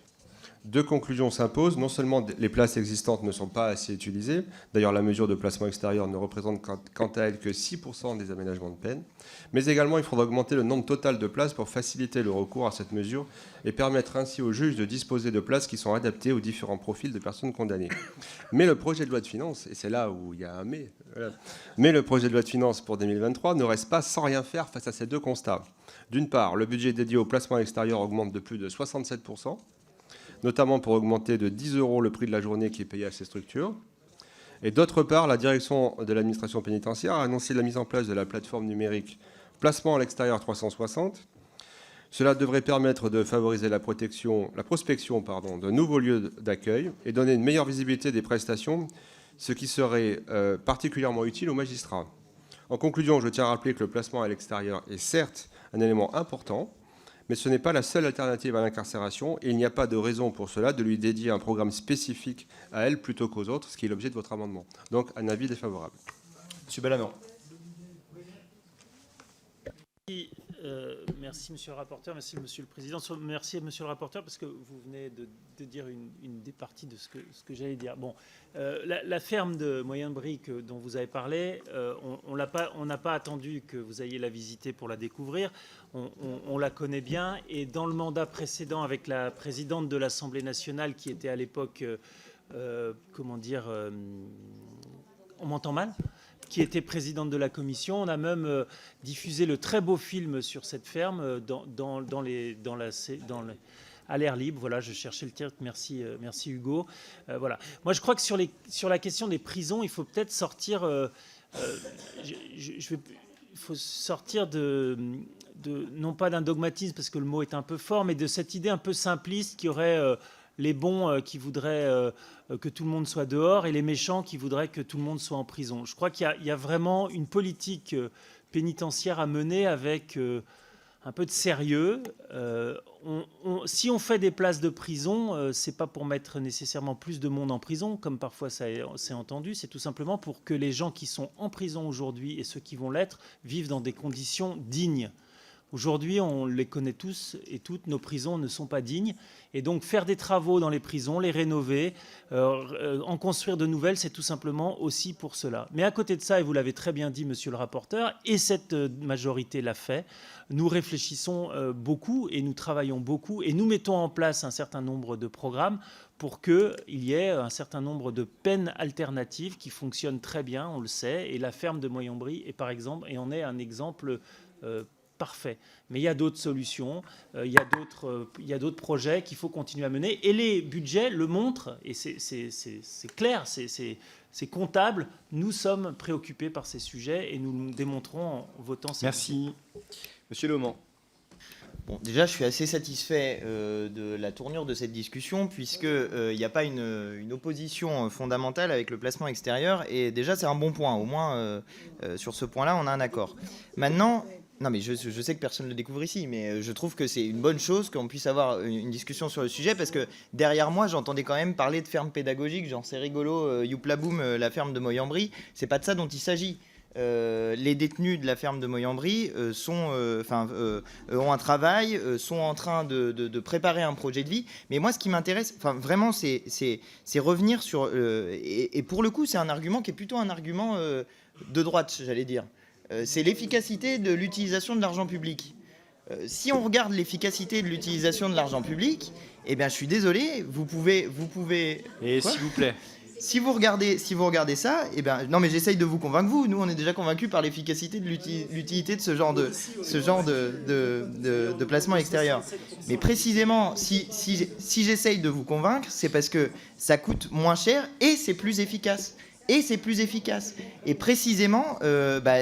Speaker 9: Deux conclusions s'imposent. Non seulement les places existantes ne sont pas assez utilisées, d'ailleurs la mesure de placement extérieur ne représente quant à elle que 6% des aménagements de peine, mais également il faudra augmenter le nombre total de places pour faciliter le recours à cette mesure et permettre ainsi aux juges de disposer de places qui sont adaptées aux différents profils de personnes condamnées. Mais le projet de loi de finances, et c'est là où il y a un mais, voilà, mais le projet de loi de finances pour 2023 ne reste pas sans rien faire face à ces deux constats. D'une part, le budget dédié au placement extérieur augmente de plus de 67%, notamment pour augmenter de 10 € le prix de la journée qui est payé à ces structures. Et d'autre part, la direction de l'administration pénitentiaire a annoncé la mise en place de la plateforme numérique Placement à l'extérieur 360. Cela devrait permettre de favoriser la prospection de nouveaux lieux d'accueil et donner une meilleure visibilité des prestations, ce qui serait particulièrement utile aux magistrats. En conclusion, je tiens à rappeler que le placement à l'extérieur est certes un élément important, mais ce n'est pas la seule alternative à l'incarcération et il n'y a pas de raison pour cela de lui dédier un programme spécifique à elle plutôt qu'aux autres, ce qui est l'objet de votre amendement. Donc, un avis défavorable.
Speaker 1: Monsieur Balamant.
Speaker 3: Merci, monsieur le rapporteur. Merci, monsieur le président. Merci, monsieur le rapporteur, parce que vous venez de dire une des parties de ce que j'allais dire. Bon, la ferme de Moyen-Brie dont vous avez parlé, on n'a pas attendu que vous ayez la visiter pour la découvrir. On la connaît bien. Et dans le mandat précédent, avec la présidente de l'Assemblée nationale, qui était à l'époque, on m'entend mal, qui était présidente de la commission. On a même diffusé le très beau film sur cette ferme à l'air libre. Voilà, je cherchais le titre. Merci Hugo. Voilà. Moi, je crois que sur la question des prisons, il faut peut-être sortir. Il faut sortir non pas d'un dogmatisme, parce que le mot est un peu fort, mais de cette idée un peu simpliste qui aurait les bons qui voudraient que tout le monde soit dehors et les méchants qui voudraient que tout le monde soit en prison. Je crois qu'il y a vraiment une politique pénitentiaire à mener avec un peu de sérieux. Si on fait des places de prison, c'est pas pour mettre nécessairement plus de monde en prison, comme parfois c'est entendu, c'est tout simplement pour que les gens qui sont en prison aujourd'hui et ceux qui vont l'être vivent dans des conditions dignes. Aujourd'hui, on les connaît tous et toutes, nos prisons ne sont pas dignes. Et donc, faire des travaux dans les prisons, les rénover, en construire de nouvelles, c'est tout simplement aussi pour cela. Mais à côté de ça, et vous l'avez très bien dit, monsieur le rapporteur, et cette majorité l'a fait, nous réfléchissons beaucoup et nous travaillons beaucoup et nous mettons en place un certain nombre de programmes pour qu'il y ait un certain nombre de peines alternatives qui fonctionnent très bien, on le sait. Et la ferme de Moyen-Brie est par exemple, et en est un exemple parfait. Mais il y a d'autres solutions, il y a d'autres projets qu'il faut continuer à mener. Et les budgets le montrent, et c'est clair, c'est comptable. Nous sommes préoccupés par ces sujets et nous le démontrons en votant ces
Speaker 1: Merci. Monsieur Leman.
Speaker 11: Bon, déjà, je suis assez satisfait de la tournure de cette discussion, puisqu'il n'y a pas une opposition fondamentale avec le placement extérieur. Et déjà, c'est un bon point. Au moins, sur ce point-là, on a un accord. Maintenant... Non, mais je sais que personne ne le découvre ici, mais je trouve que c'est une bonne chose qu'on puisse avoir une discussion sur le sujet, parce que derrière moi, j'entendais quand même parler de ferme pédagogique, genre c'est rigolo, youplaboum, la ferme de Moyen-Brie. C'est pas de ça dont il s'agit. Les détenus de la ferme de Moyen-Brie ont un travail, sont en train de préparer un projet de vie. Mais moi, ce qui m'intéresse, vraiment, c'est revenir sur... et pour le coup, c'est un argument qui est plutôt un argument de droite, j'allais dire. C'est l'efficacité de l'utilisation de l'argent public. Si on regarde l'efficacité de l'utilisation de l'argent public, eh bien, je suis désolé, vous pouvez...
Speaker 1: Et s'il vous plaît.
Speaker 11: Si vous regardez ça, eh ben, non mais j'essaye de vous convaincre vous. Nous, on est déjà convaincus par l'efficacité de l'utilité de ce genre de placement extérieur. Mais précisément, si j'essaye de vous convaincre, c'est parce que ça coûte moins cher et c'est plus efficace. Et précisément,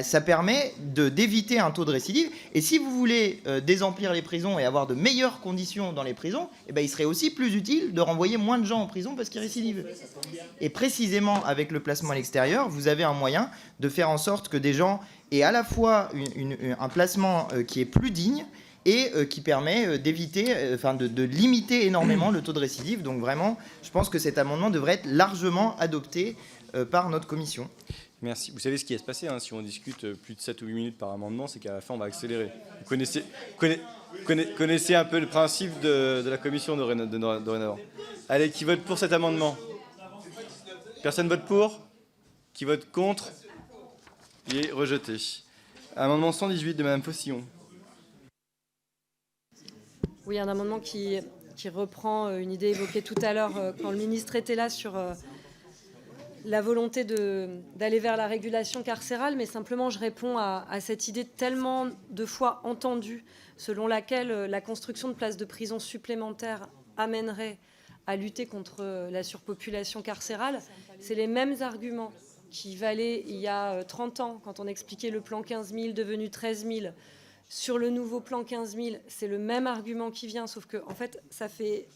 Speaker 11: ça permet d'éviter un taux de récidive. Et si vous voulez désemplir les prisons et avoir de meilleures conditions dans les prisons, il serait aussi plus utile de renvoyer moins de gens en prison parce qu'ils récidivent. Et précisément, avec le placement à l'extérieur, vous avez un moyen de faire en sorte que des gens aient à la fois un placement qui est plus digne et qui permet d'éviter, de limiter énormément le taux de récidive. Donc vraiment, je pense que cet amendement devrait être largement adopté par notre commission.
Speaker 1: Merci. Vous savez ce qui va se passer, hein, si on discute plus de 7 ou 8 minutes par amendement, c'est qu'à la fin, on va accélérer. Vous connaissez un peu le principe de la commission dorénavant. Allez, qui vote pour cet amendement? Personne vote pour? Qui vote contre? Il est rejeté. Amendement 118 de Madame Faucillon.
Speaker 12: Oui, un amendement qui reprend une idée évoquée tout à l'heure quand le ministre était là sur la volonté d'aller vers la régulation carcérale, mais simplement je réponds à cette idée tellement de fois entendue selon laquelle la construction de places de prison supplémentaires amènerait à lutter contre la surpopulation carcérale. C'est les mêmes arguments qui valaient il y a 30 ans quand on expliquait le plan 15 000 devenu 13 000. Sur le nouveau plan 15 000, c'est le même argument qui vient, sauf que en fait, ça fait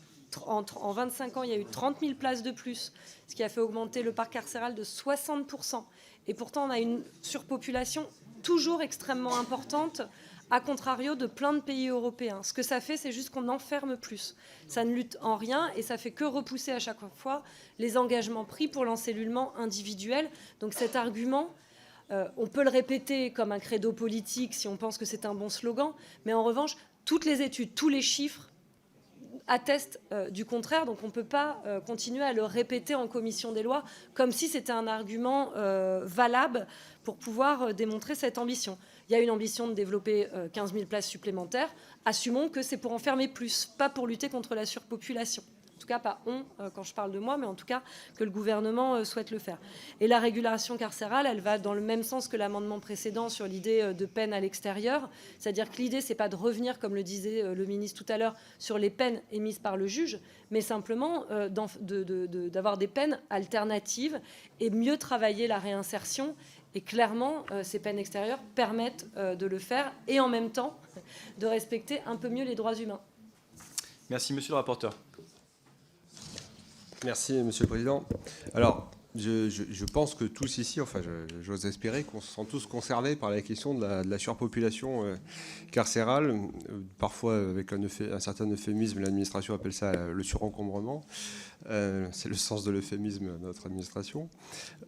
Speaker 12: en 25 ans, il y a eu 30 000 places de plus, ce qui a fait augmenter le parc carcéral de 60%. Et pourtant, on a une surpopulation toujours extrêmement importante, à contrario de plein de pays européens. Ce que ça fait, c'est juste qu'on enferme plus. Ça ne lutte en rien et ça fait que repousser à chaque fois les engagements pris pour l'encellulement individuel. Donc cet argument, on peut le répéter comme un credo politique si on pense que c'est un bon slogan, mais en revanche, toutes les études, tous les chiffres attestent du contraire, donc on ne peut pas continuer à le répéter en commission des lois comme si c'était un argument valable pour pouvoir démontrer cette ambition. Il y a une ambition de développer 15 000 places supplémentaires. Assumons que c'est pour enfermer plus, pas pour lutter contre la surpopulation. En tout cas, pas on, quand je parle de moi, mais en tout cas que le gouvernement souhaite le faire. Et la régulation carcérale, elle va dans le même sens que l'amendement précédent sur l'idée de peine à l'extérieur. C'est-à-dire que l'idée, c'est pas de revenir, comme le disait le ministre tout à l'heure, sur les peines émises par le juge, mais simplement d'avoir des peines alternatives et mieux travailler la réinsertion. Et clairement, ces peines extérieures permettent de le faire et en même temps de respecter un peu mieux les droits humains.
Speaker 1: Merci, monsieur le rapporteur.
Speaker 9: Merci, Monsieur le Président. Alors, je pense que tous ici, enfin, j'ose espérer qu'on se sent tous concernés par la question de la surpopulation carcérale. Parfois, avec un certain euphémisme, l'administration appelle ça le surencombrement. C'est le sens de l'euphémisme de notre administration.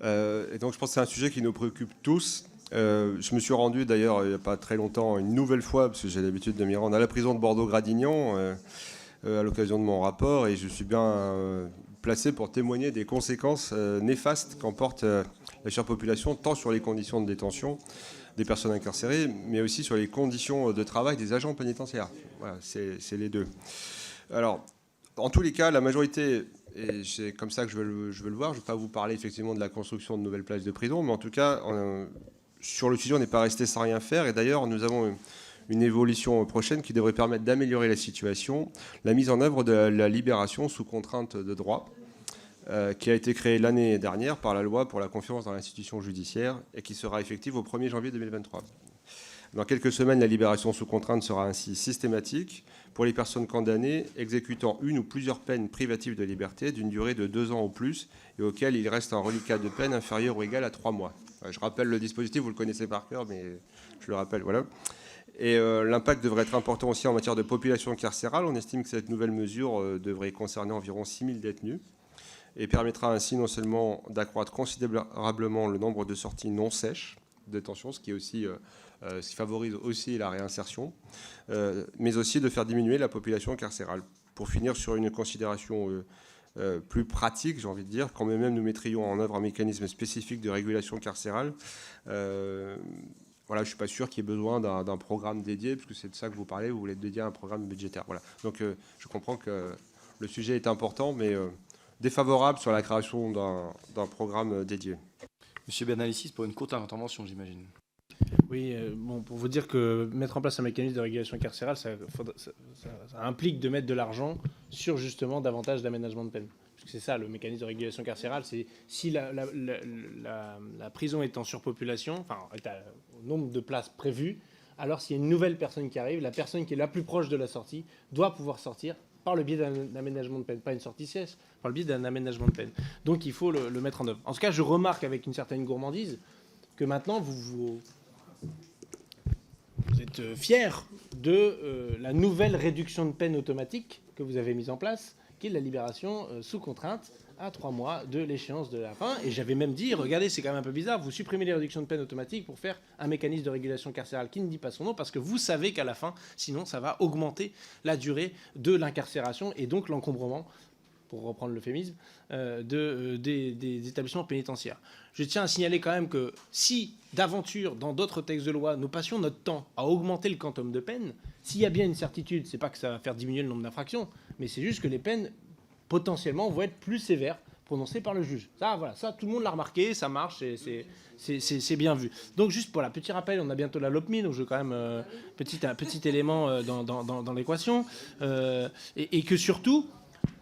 Speaker 9: Et donc, je pense que c'est un sujet qui nous préoccupe tous. Je me suis rendu, d'ailleurs, il n'y a pas très longtemps, une nouvelle fois, parce que j'ai l'habitude de m'y rendre, à la prison de Bordeaux-Gradignan, à l'occasion de mon rapport, et je suis bien placé pour témoigner des conséquences néfastes qu'emporte la surpopulation, tant sur les conditions de détention des personnes incarcérées, mais aussi sur les conditions de travail des agents pénitentiaires. Voilà, c'est les deux. Alors, en tous les cas, la majorité, et c'est comme ça que je veux le voir, je ne vais pas vous parler effectivement de la construction de nouvelles places de prison, mais en tout cas, sur le sujet, on n'est pas resté sans rien faire, et d'ailleurs, nous avons une évolution prochaine qui devrait permettre d'améliorer la situation, la mise en œuvre de la libération sous contrainte de droit, qui a été créée l'année dernière par la loi pour la confiance dans l'institution judiciaire et qui sera effective au 1er janvier 2023. Dans quelques semaines, la libération sous contrainte sera ainsi systématique pour les personnes condamnées exécutant une ou plusieurs peines privatives de liberté d'une durée de 2 ans ou plus et auxquelles il reste un reliquat de peine inférieur ou égal à 3 mois. Je rappelle le dispositif, vous le connaissez par cœur, mais je le rappelle, voilà. Et l'impact devrait être important aussi en matière de population carcérale. On estime que cette nouvelle mesure devrait concerner environ 6 000 détenus et permettra ainsi non seulement d'accroître considérablement le nombre de sorties non sèches de détention, ce qui favorise aussi la réinsertion, mais aussi de faire diminuer la population carcérale. Pour finir sur une considération plus pratique, j'ai envie de dire, quand même nous mettrions en œuvre un mécanisme spécifique de régulation carcérale, voilà, je ne suis pas sûr qu'il y ait besoin d'un programme dédié, puisque c'est de ça que vous parlez, vous voulez dédier un programme budgétaire. Voilà. Donc je comprends que le sujet est important, mais défavorable sur la création d'un programme dédié.
Speaker 1: Monsieur Bernalicis, pour une courte intervention, j'imagine.
Speaker 2: Oui, bon, pour vous dire que mettre en place un mécanisme de régulation carcérale, ça implique de mettre de l'argent sur justement davantage d'aménagement de peine. Parce que c'est ça, le mécanisme de régulation carcérale, c'est si la prison est en surpopulation, enfin, est au nombre de places prévues, alors s'il y a une nouvelle personne qui arrive, la personne qui est la plus proche de la sortie doit pouvoir sortir par le biais d'un aménagement de peine, pas une sortie sèche, par le biais d'un aménagement de peine. Donc il faut le mettre en œuvre. En tout cas, je remarque avec une certaine gourmandise que maintenant, vous êtes fiers de la nouvelle réduction de peine automatique que vous avez mise en place, qui est la libération sous contrainte à 3 mois de l'échéance de la fin. Et j'avais même dit, regardez, c'est quand même un peu bizarre, vous supprimez les réductions de peine automatiques pour faire un mécanisme de régulation carcérale qui ne dit pas son nom, parce que vous savez qu'à la fin, sinon, ça va augmenter la durée de l'incarcération et donc l'encombrement, pour reprendre l'euphémisme, des établissements pénitentiaires. Je tiens à signaler quand même que si, d'aventure, dans d'autres textes de loi, nous passions notre temps à augmenter le quantum de peine, s'il y a bien une certitude, c'est pas que ça va faire diminuer le nombre d'infractions, mais c'est juste que les peines, potentiellement, vont être plus sévères prononcées par le juge. Ça, voilà, ça, tout le monde l'a remarqué, ça marche, c'est bien vu. Donc, juste pour la petit rappel, on a bientôt la LOPMI, donc je veux quand même un petit élément dans l'équation, et que surtout,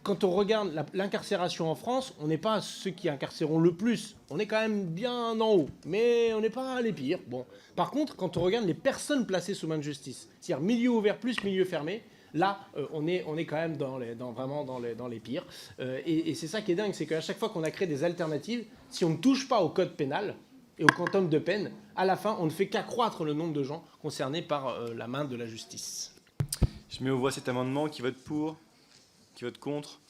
Speaker 2: quand on regarde l'incarcération en France, on n'est pas ceux qui incarcérons le plus. On est quand même bien en haut, mais on n'est pas les pires. Bon. Par contre, quand on regarde les personnes placées sous main de justice, c'est-à-dire milieu ouvert plus milieu fermé, là, on est quand même vraiment dans les pires. Et c'est ça qui est dingue, c'est qu'à chaque fois qu'on a créé des alternatives, si on ne touche pas au code pénal et au quantum de peine, à la fin, on ne fait qu'accroître le nombre de gens concernés par la main de la justice.
Speaker 1: Je mets aux voix cet amendement. Qui vote pour? Qui vote contre?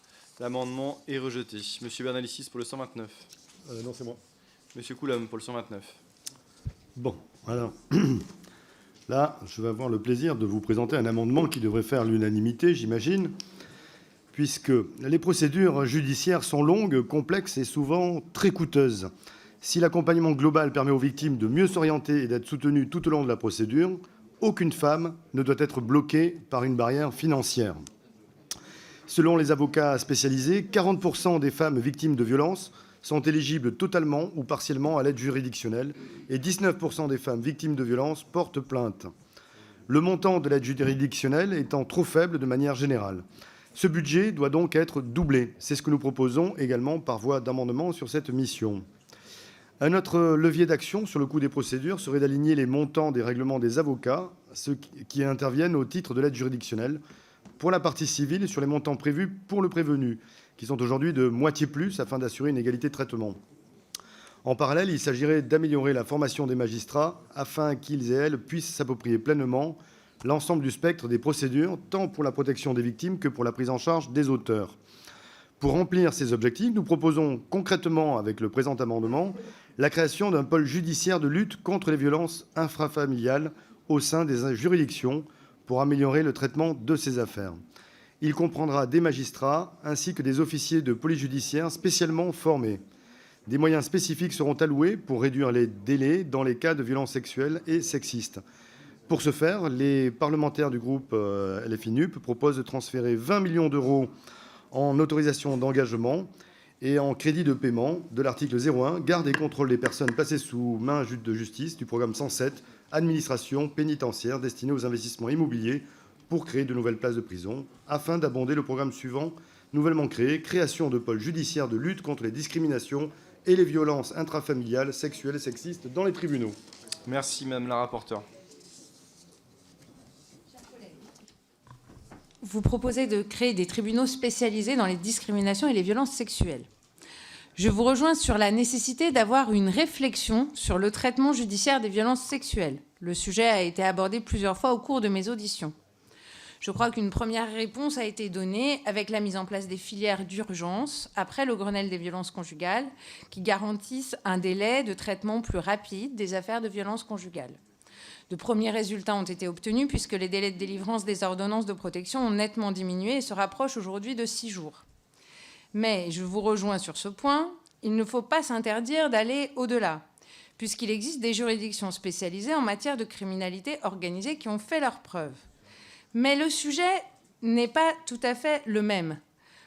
Speaker 1: L'amendement est rejeté. Monsieur Bernalicis pour le 129.
Speaker 13: Non, c'est moi.
Speaker 1: Monsieur Coulombe pour le 129.
Speaker 13: Bon, alors, là, je vais avoir le plaisir de vous présenter un amendement qui devrait faire l'unanimité, j'imagine, puisque les procédures judiciaires sont longues, complexes et souvent très coûteuses. Si l'accompagnement global permet aux victimes de mieux s'orienter et d'être soutenues tout au long de la procédure, aucune femme ne doit être bloquée par une barrière financière. Selon les avocats spécialisés, 40% des femmes victimes de violences sont éligibles totalement ou partiellement à l'aide juridictionnelle et 19% des femmes victimes de violences portent plainte. Le montant de l'aide juridictionnelle étant trop faible de manière générale. Ce budget doit donc être doublé. C'est ce que nous proposons également par voie d'amendement sur cette mission. Un autre levier d'action sur le coût des procédures serait d'aligner les montants des règlements des avocats, ceux qui interviennent au titre de l'aide juridictionnelle, pour la partie civile sur les montants prévus pour le prévenu, qui sont aujourd'hui de moitié plus afin d'assurer une égalité de traitement. En parallèle, il s'agirait d'améliorer la formation des magistrats afin qu'ils et elles puissent s'approprier pleinement l'ensemble du spectre des procédures, tant pour la protection des victimes que pour la prise en charge des auteurs. Pour remplir ces objectifs, nous proposons concrètement, avec le présent amendement, la création d'un pôle judiciaire de lutte contre les violences intrafamiliales au sein des juridictions, pour améliorer le traitement de ces affaires. Il comprendra des magistrats ainsi que des officiers de police judiciaire spécialement formés. Des moyens spécifiques seront alloués pour réduire les délais dans les cas de violences sexuelles et sexistes. Pour ce faire, les parlementaires du groupe LFI-NUP proposent de transférer 20 millions d'euros en autorisation d'engagement et en crédit de paiement de l'article 01, garde et contrôle des personnes placées sous main de justice, du programme 107, administration pénitentiaire destinée aux investissements immobiliers pour créer de nouvelles places de prison, afin d'abonder le programme suivant, nouvellement créé, création de pôle judiciaire de lutte contre les discriminations et les violences intrafamiliales, sexuelles et sexistes dans les tribunaux.
Speaker 1: Merci, Madame la rapporteure.
Speaker 4: Vous proposez de créer des tribunaux spécialisés dans les discriminations et les violences sexuelles. Je vous rejoins sur la nécessité d'avoir une réflexion sur le traitement judiciaire des violences sexuelles. Le sujet a été abordé plusieurs fois au cours de mes auditions. Je crois qu'une première réponse a été donnée avec la mise en place des filières d'urgence après le Grenelle des violences conjugales qui garantissent un délai de traitement plus rapide des affaires de violences conjugales. De premiers résultats ont été obtenus puisque les délais de délivrance des ordonnances de protection ont nettement diminué et se rapprochent aujourd'hui de 6 jours. Mais je vous rejoins sur ce point, il ne faut pas s'interdire d'aller au-delà, puisqu'il existe des juridictions spécialisées en matière de criminalité organisée qui ont fait leurs preuves. Mais le sujet n'est pas tout à fait le même.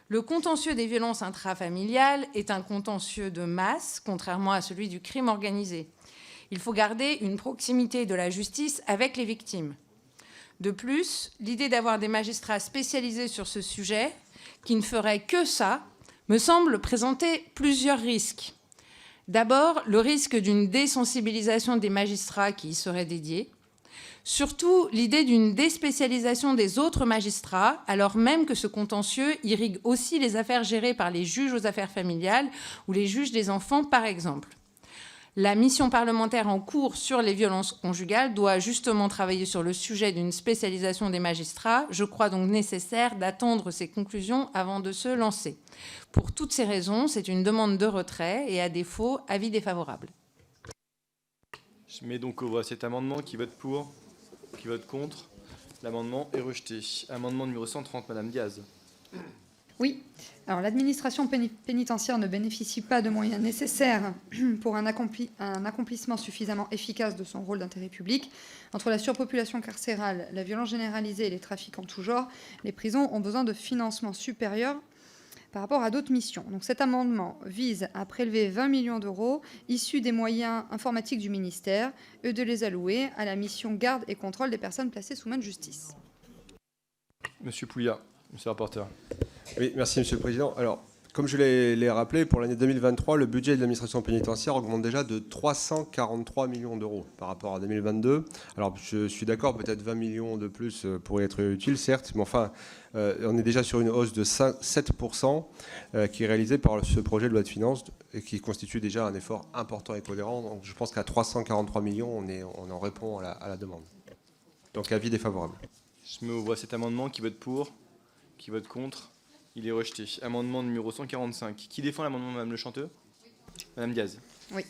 Speaker 4: Le contentieux des violences intrafamiliales est un contentieux de masse, contrairement à celui du crime organisé. Il faut garder une proximité de la justice avec les victimes. De plus, l'idée d'avoir des magistrats spécialisés sur ce sujet, qui ne feraient que ça, me semble présenter plusieurs risques. D'abord, le risque d'une désensibilisation des magistrats qui y seraient dédiés. Surtout, l'idée d'une déspécialisation des autres magistrats, alors même que ce contentieux irrigue aussi les affaires gérées par les juges aux affaires familiales ou les juges des enfants, par exemple. La mission parlementaire en cours sur les violences conjugales doit justement travailler sur le sujet d'une spécialisation des magistrats. Je crois donc nécessaire d'attendre ces conclusions avant de se lancer. Pour toutes ces raisons, c'est une demande de retrait et à défaut, avis défavorable.
Speaker 1: Je mets donc aux voix cet amendement. Qui vote pour? Qui vote contre? L'amendement est rejeté. Amendement numéro 130, Madame Diaz.
Speaker 10: Oui. Alors, l'administration pénitentiaire ne bénéficie pas de moyens nécessaires pour un accomplissement suffisamment efficace de son rôle d'intérêt public. Entre la surpopulation carcérale, la violence généralisée et les trafics en tout genre, les prisons ont besoin de financements supérieurs par rapport à d'autres missions. Donc, cet amendement vise à prélever 20 millions d'euros issus des moyens informatiques du ministère et de les allouer à la mission garde et contrôle des personnes placées sous main de justice.
Speaker 1: Monsieur Pouillat, monsieur le rapporteur.
Speaker 9: Oui, merci Monsieur le Président. Alors, comme je l'ai rappelé, pour l'année 2023, le budget de l'administration pénitentiaire augmente déjà de 343 millions d'euros par rapport à 2022. Alors, je suis d'accord, peut-être 20 millions de plus pourraient être utiles, certes, mais enfin, on est déjà sur une hausse de 7% qui est réalisée par ce projet de loi de finances et qui constitue déjà un effort important et cohérent. Donc, je pense qu'à 343 millions, on en répond à la demande. Donc, avis défavorable.
Speaker 1: Je mets aux voix cet amendement. Qui vote pour? Qui vote contre? Il est rejeté. Amendement numéro 145. Qui défend l'amendement, Madame Le Chanteux? Madame Diaz.
Speaker 10: Oui.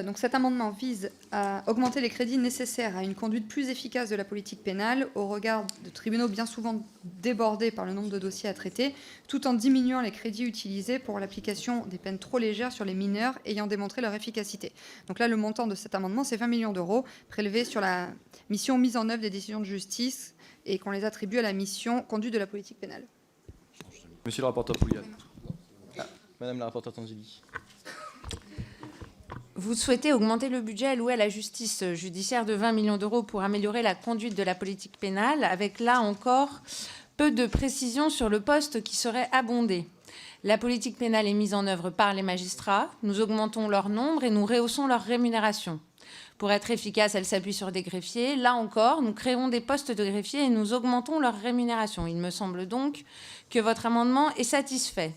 Speaker 10: Donc cet amendement vise à augmenter les crédits nécessaires à une conduite plus efficace de la politique pénale au regard de tribunaux bien souvent débordés par le nombre de dossiers à traiter, tout en diminuant les crédits utilisés pour l'application des peines trop légères sur les mineurs ayant démontré leur efficacité. Donc là, le montant de cet amendement, c'est 20 millions d'euros prélevés sur la mission mise en œuvre des décisions de justice et qu'on les attribue à la mission conduite de la politique pénale.
Speaker 1: Monsieur le rapporteur Pouillat. Madame la rapporteure Tanzili.
Speaker 4: Vous souhaitez augmenter le budget alloué à la justice judiciaire de 20 millions d'euros pour améliorer la conduite de la politique pénale, avec là encore peu de précisions sur le poste qui serait abondé. La politique pénale est mise en œuvre par les magistrats, nous augmentons leur nombre et nous rehaussons leur rémunération. Pour être efficace, elle s'appuie sur des greffiers. Là encore, nous créons des postes de greffiers et nous augmentons leur rémunération. Il me semble donc que votre amendement est satisfait.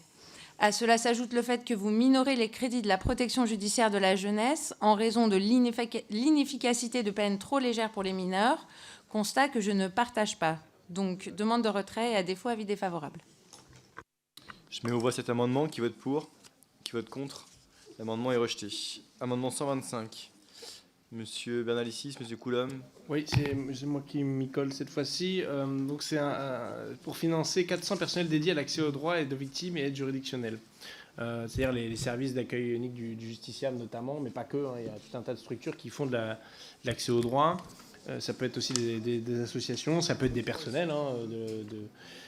Speaker 4: À cela s'ajoute le fait que vous minorez les crédits de la protection judiciaire de la jeunesse en raison de l'inefficacité de peines trop légères pour les mineurs, constat que je ne partage pas. Donc, demande de retrait et à défaut, avis défavorable.
Speaker 1: Je mets aux voix cet amendement. Qui vote pour? Qui vote contre? L'amendement est rejeté. Amendement 125. Monsieur Bernalicis, Monsieur Coulombe.
Speaker 2: Oui, c'est moi qui m'y colle cette fois-ci. Donc c'est pour financer 400 personnels dédiés à l'accès aux droits et de victimes et aide juridictionnelle. C'est-à-dire les services d'accueil unique du justiciable notamment, mais pas que. Hein, il y a tout un tas de structures qui font de l'accès aux droits. Ça peut être aussi des associations, ça peut être des personnels hein,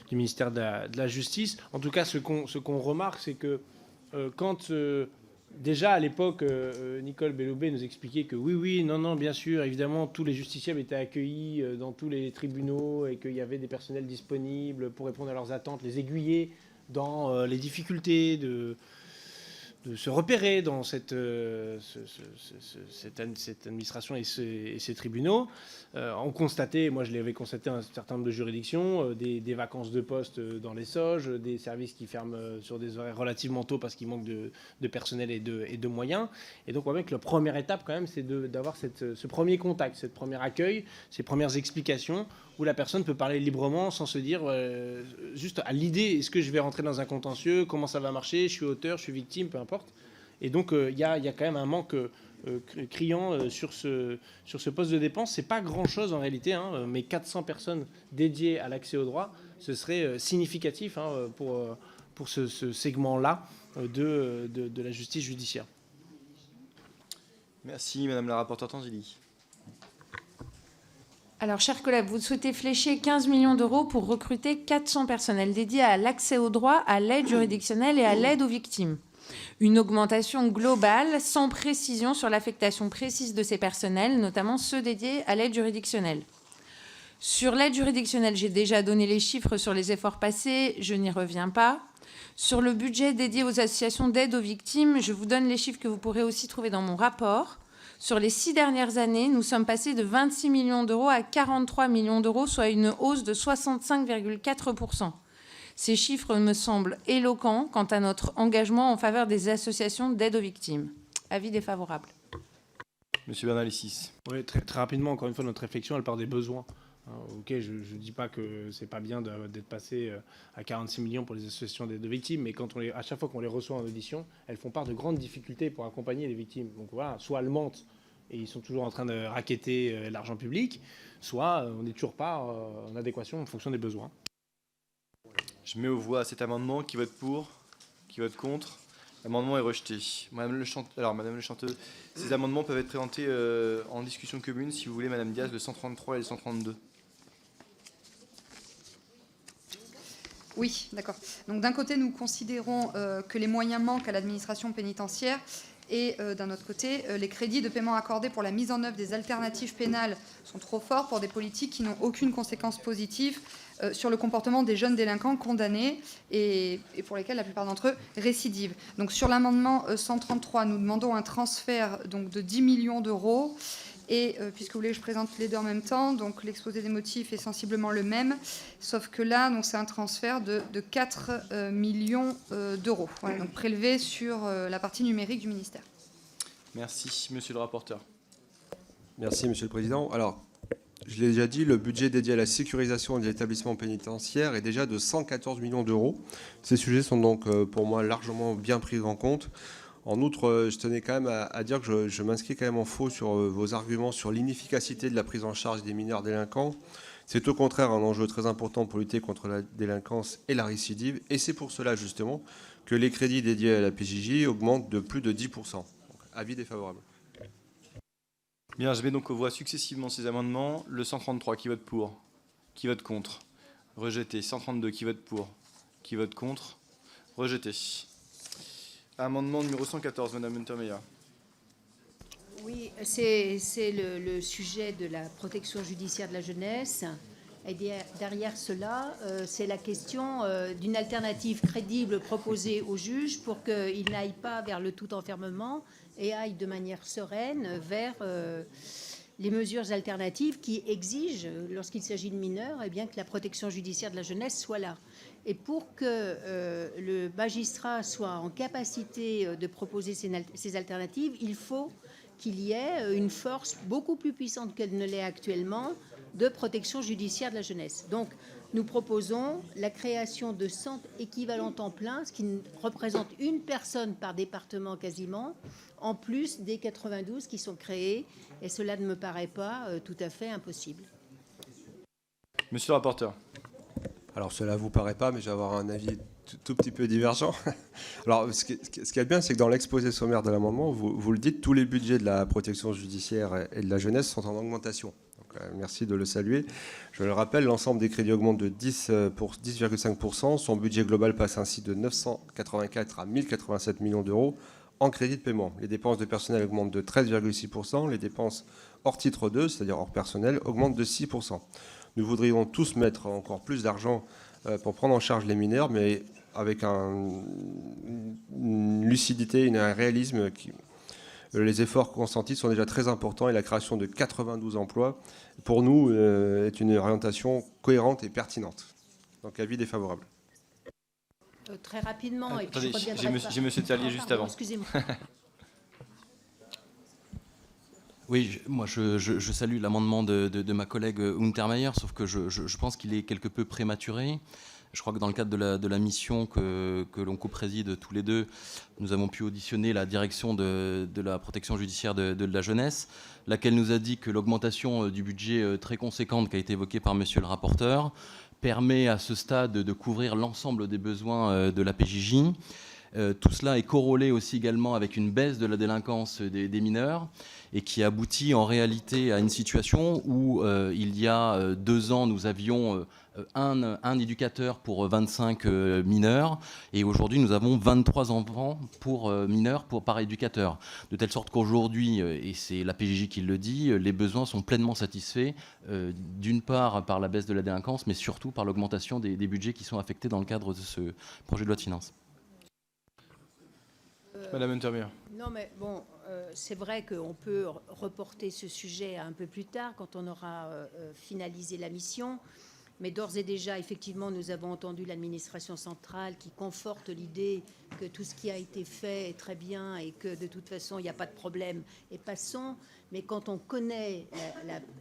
Speaker 2: du ministère de la Justice. En tout cas, ce qu'on remarque, c'est que quand... Déjà, à l'époque, Nicole Belloubet nous expliquait que oui, non, bien sûr, évidemment, tous les justiciables étaient accueillis dans tous les tribunaux et qu'il y avait des personnels disponibles pour répondre à leurs attentes, les aiguiller dans les difficultés de se repérer dans cette administration et ces tribunaux. On constatait, moi je l'avais constaté un certain nombre de juridictions, des vacances de poste dans les SOG, des services qui ferment sur des horaires relativement tôt parce qu'il manque de personnel et de moyens. Et donc on voit que la première étape quand même, c'est d'avoir ce premier contact, cette première accueil, ces premières explications où la personne peut parler librement sans se dire juste à l'idée, est-ce que je vais rentrer dans un contentieux, comment ça va marcher, je suis auteur, je suis victime, peu importe. Et donc il y a quand même un manque criant sur ce poste de dépense. C'est pas grand-chose en réalité, hein, mais 400 personnes dédiées à l'accès au droit, ce serait significatif hein, pour ce segment-là de la justice judiciaire.
Speaker 1: Merci, Madame la rapporteure Tanzili.
Speaker 4: Alors, chers collègues, vous souhaitez flécher 15 millions d'euros pour recruter 400 personnels dédiés à l'accès au droit, à l'aide juridictionnelle et à l'aide aux victimes. Une augmentation globale sans précision sur l'affectation précise de ces personnels, notamment ceux dédiés à l'aide juridictionnelle. Sur l'aide juridictionnelle, j'ai déjà donné les chiffres sur les efforts passés, je n'y reviens pas. Sur le budget dédié aux associations d'aide aux victimes, je vous donne les chiffres que vous pourrez aussi trouver dans mon rapport. Sur les 6 dernières années, nous sommes passés de 26 millions d'euros à 43 millions d'euros, soit une hausse de 65,4%. Ces chiffres me semblent éloquents quant à notre engagement en faveur des associations d'aide aux victimes. Avis défavorable.
Speaker 1: Monsieur Bernalicis.
Speaker 2: Oui, très, très rapidement, encore une fois, notre réflexion, elle part des besoins. Ok, je ne dis pas que c'est pas bien d'être passé à 46 millions pour les associations de victimes, mais à chaque fois qu'on les reçoit en audition, elles font part de grandes difficultés pour accompagner les victimes. Donc voilà, soit elles mentent et ils sont toujours en train de racketter l'argent public, soit on n'est toujours pas en adéquation en fonction des besoins.
Speaker 1: Je mets aux voix cet amendement. Qui vote pour? Qui vote contre? L'amendement est rejeté. Madame Le Chanteux, ces amendements peuvent être présentés en discussion commune, si vous voulez, Madame Diaz, le 133 et le 132.
Speaker 10: Oui, d'accord. Donc d'un côté, nous considérons que les moyens manquent à l'administration pénitentiaire et d'un autre côté, les crédits de paiement accordés pour la mise en œuvre des alternatives pénales sont trop forts pour des politiques qui n'ont aucune conséquence positive sur le comportement des jeunes délinquants condamnés et pour lesquels la plupart d'entre eux récidivent. Donc sur l'amendement 133, nous demandons un transfert donc, de 10 millions d'euros. Et puisque vous voulez que je présente les deux en même temps, donc l'exposé des motifs est sensiblement le même, sauf que là, c'est un transfert de 4 millions d'euros, voilà, donc prélevé sur la partie numérique du ministère.
Speaker 1: Merci, monsieur le rapporteur.
Speaker 9: Merci, monsieur le président. Alors, je l'ai déjà dit, le budget dédié à la sécurisation des établissements pénitentiaires est déjà de 114 millions d'euros. Ces sujets sont donc, pour moi, largement bien pris en compte. En outre, je tenais quand même à dire que je m'inscris quand même en faux sur vos arguments sur l'inefficacité de la prise en charge des mineurs délinquants. C'est au contraire un enjeu très important pour lutter contre la délinquance et la récidive. Et c'est pour cela, justement, que les crédits dédiés à la PJJ augmentent de plus de 10%. Donc, avis défavorable.
Speaker 1: Bien, je mets donc aux voix successivement ces amendements. Le 133, qui vote pour? Qui vote contre? Rejeté. 132, qui vote pour? Qui vote contre? Rejeté. Amendement numéro 114, Madame Untermeyer.
Speaker 5: Oui, c'est le sujet de la protection judiciaire de la jeunesse. Et derrière cela, c'est la question d'une alternative crédible proposée au juge pour qu'il n'aille pas vers le tout enfermement et aille de manière sereine vers les mesures alternatives qui exigent, lorsqu'il s'agit de mineurs, eh bien, que la protection judiciaire de la jeunesse soit là. Et pour que le magistrat soit en capacité de proposer ces alternatives, il faut qu'il y ait une force beaucoup plus puissante qu'elle ne l'est actuellement de protection judiciaire de la jeunesse. Donc, nous proposons la création de centres équivalents temps plein, ce qui représente une personne par département quasiment, en plus des 92 qui sont créés, et cela ne me paraît pas tout à fait impossible.
Speaker 1: Monsieur le rapporteur.
Speaker 9: Alors cela ne vous paraît pas, mais je vais avoir un avis tout petit peu divergent. Alors ce qui est bien, c'est que dans l'exposé sommaire de l'amendement, vous le dites, tous les budgets de la protection judiciaire et de la jeunesse sont en augmentation. Donc, merci de le saluer. Je le rappelle, l'ensemble des crédits augmente de 10,5%. Son budget global passe ainsi de 984 à 1087 millions d'euros en crédit de paiement. Les dépenses de personnel augmentent de 13,6%. Les dépenses hors titre 2, c'est-à-dire hors personnel, augmentent de 6%. Nous voudrions tous mettre encore plus d'argent pour prendre en charge les mineurs, mais avec une lucidité, un réalisme. Les efforts consentis sont déjà très importants et la création de 92 emplois, pour nous, est une orientation cohérente et pertinente. Donc, avis défavorable.
Speaker 5: Très rapidement.
Speaker 1: Attendez, j'ai monsieur Terlier juste avant.
Speaker 5: Excusez-moi.
Speaker 14: Oui, moi je salue l'amendement de ma collègue Untermeyer, sauf que je pense qu'il est quelque peu prématuré. Je crois que dans le cadre de la mission que l'on co-préside tous les deux, nous avons pu auditionner la direction de la protection judiciaire de la jeunesse, laquelle nous a dit que l'augmentation du budget très conséquente qui a été évoquée par monsieur le rapporteur permet à ce stade de couvrir l'ensemble des besoins de la PJJ. Tout cela est corrélé aussi également avec une baisse de la délinquance des mineurs et qui aboutit en réalité à une situation où il y a 2 ans, nous avions un éducateur pour 25 mineurs et aujourd'hui nous avons 23 enfants pour mineurs par éducateur. De telle sorte qu'aujourd'hui, et c'est la PJJ qui le dit, les besoins sont pleinement satisfaits, d'une part par la baisse de la délinquance, mais surtout par l'augmentation des budgets qui sont affectés dans le cadre de ce projet de loi de finances.
Speaker 1: Madame Untermeyer.
Speaker 5: Non, mais bon, c'est vrai qu'on peut reporter ce sujet un peu plus tard, quand on aura finalisé la mission. Mais d'ores et déjà, effectivement, nous avons entendu l'administration centrale qui conforte l'idée que tout ce qui a été fait est très bien et que de toute façon, il n'y a pas de problème. Et passons. Mais quand on connaît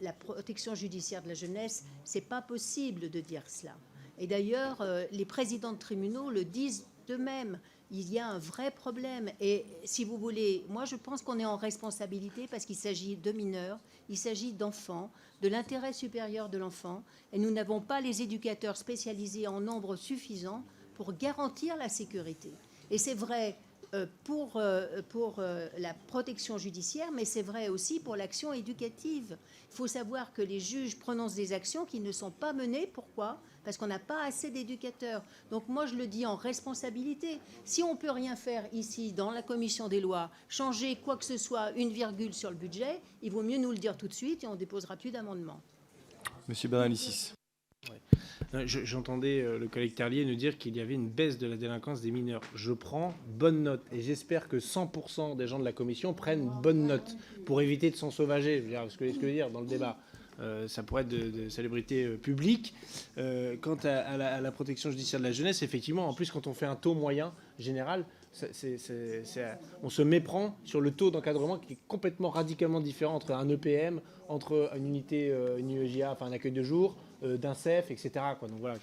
Speaker 5: la protection judiciaire de la jeunesse, ce n'est pas possible de dire cela. Et d'ailleurs, les présidents de tribunaux le disent d'eux-mêmes. Il y a un vrai problème. Et si vous voulez, moi je pense qu'on est en responsabilité parce qu'il s'agit de mineurs, il s'agit d'enfants, de l'intérêt supérieur de l'enfant. Et nous n'avons pas les éducateurs spécialisés en nombre suffisant pour garantir la sécurité. Et c'est vrai pour la protection judiciaire, mais c'est vrai aussi pour l'action éducative. Il faut savoir que les juges prononcent des actions qui ne sont pas menées. Pourquoi ? Parce qu'on n'a pas assez d'éducateurs. Donc moi, je le dis en responsabilité. Si on ne peut rien faire ici, dans la commission des lois, changer quoi que ce soit, une virgule sur le budget, il vaut mieux nous le dire tout de suite et on ne déposera plus d'amendements.
Speaker 1: Monsieur Bernalicis.
Speaker 2: J'entendais le collègue Terlier nous dire qu'il y avait une baisse de la délinquance des mineurs. Je prends bonne note et j'espère que 100% des gens de la commission prennent bonne note pour éviter de s'ensauvager. Ce que je veux dire dans le débat. Ça pourrait être de salubrité publique. Quant à la protection judiciaire de la jeunesse, effectivement, en plus, quand on fait un taux moyen général, on se méprend sur le taux d'encadrement qui est complètement radicalement différent entre un EPM, entre une unité, une UEJA, enfin un accueil de jour, d'un CEF, etc. Donc voilà,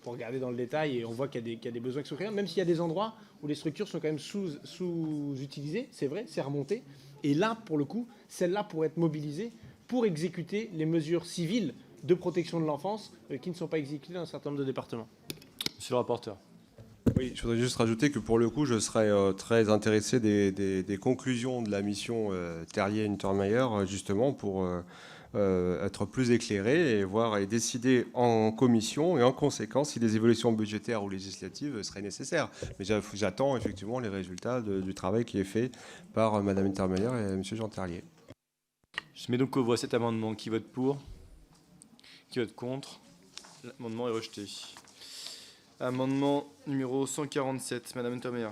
Speaker 2: faut regarder dans le détail et on voit qu'il y a des besoins qui sont créés, même s'il y a des endroits où les structures sont quand même sous-utilisées, c'est vrai, c'est remonté. Et là, pour le coup, celle-là pourrait être mobilisée pour exécuter les mesures civiles de protection de l'enfance qui ne sont pas exécutées dans un certain nombre de départements.
Speaker 1: Monsieur le rapporteur.
Speaker 9: Oui, je voudrais juste rajouter que pour le coup, je serais très intéressé des conclusions de la mission Terlier-Untermeyer, justement pour être plus éclairé et voir et décider en commission et en conséquence si des évolutions budgétaires ou législatives seraient nécessaires. Mais j'attends effectivement les résultats du travail qui est fait par Madame Untermeyer et Monsieur Jean Terlier.
Speaker 1: Je mets donc aux voix cet amendement. Qui vote pour ? Qui vote contre ? L'amendement est rejeté. Amendement numéro 147, Madame Untermeyer.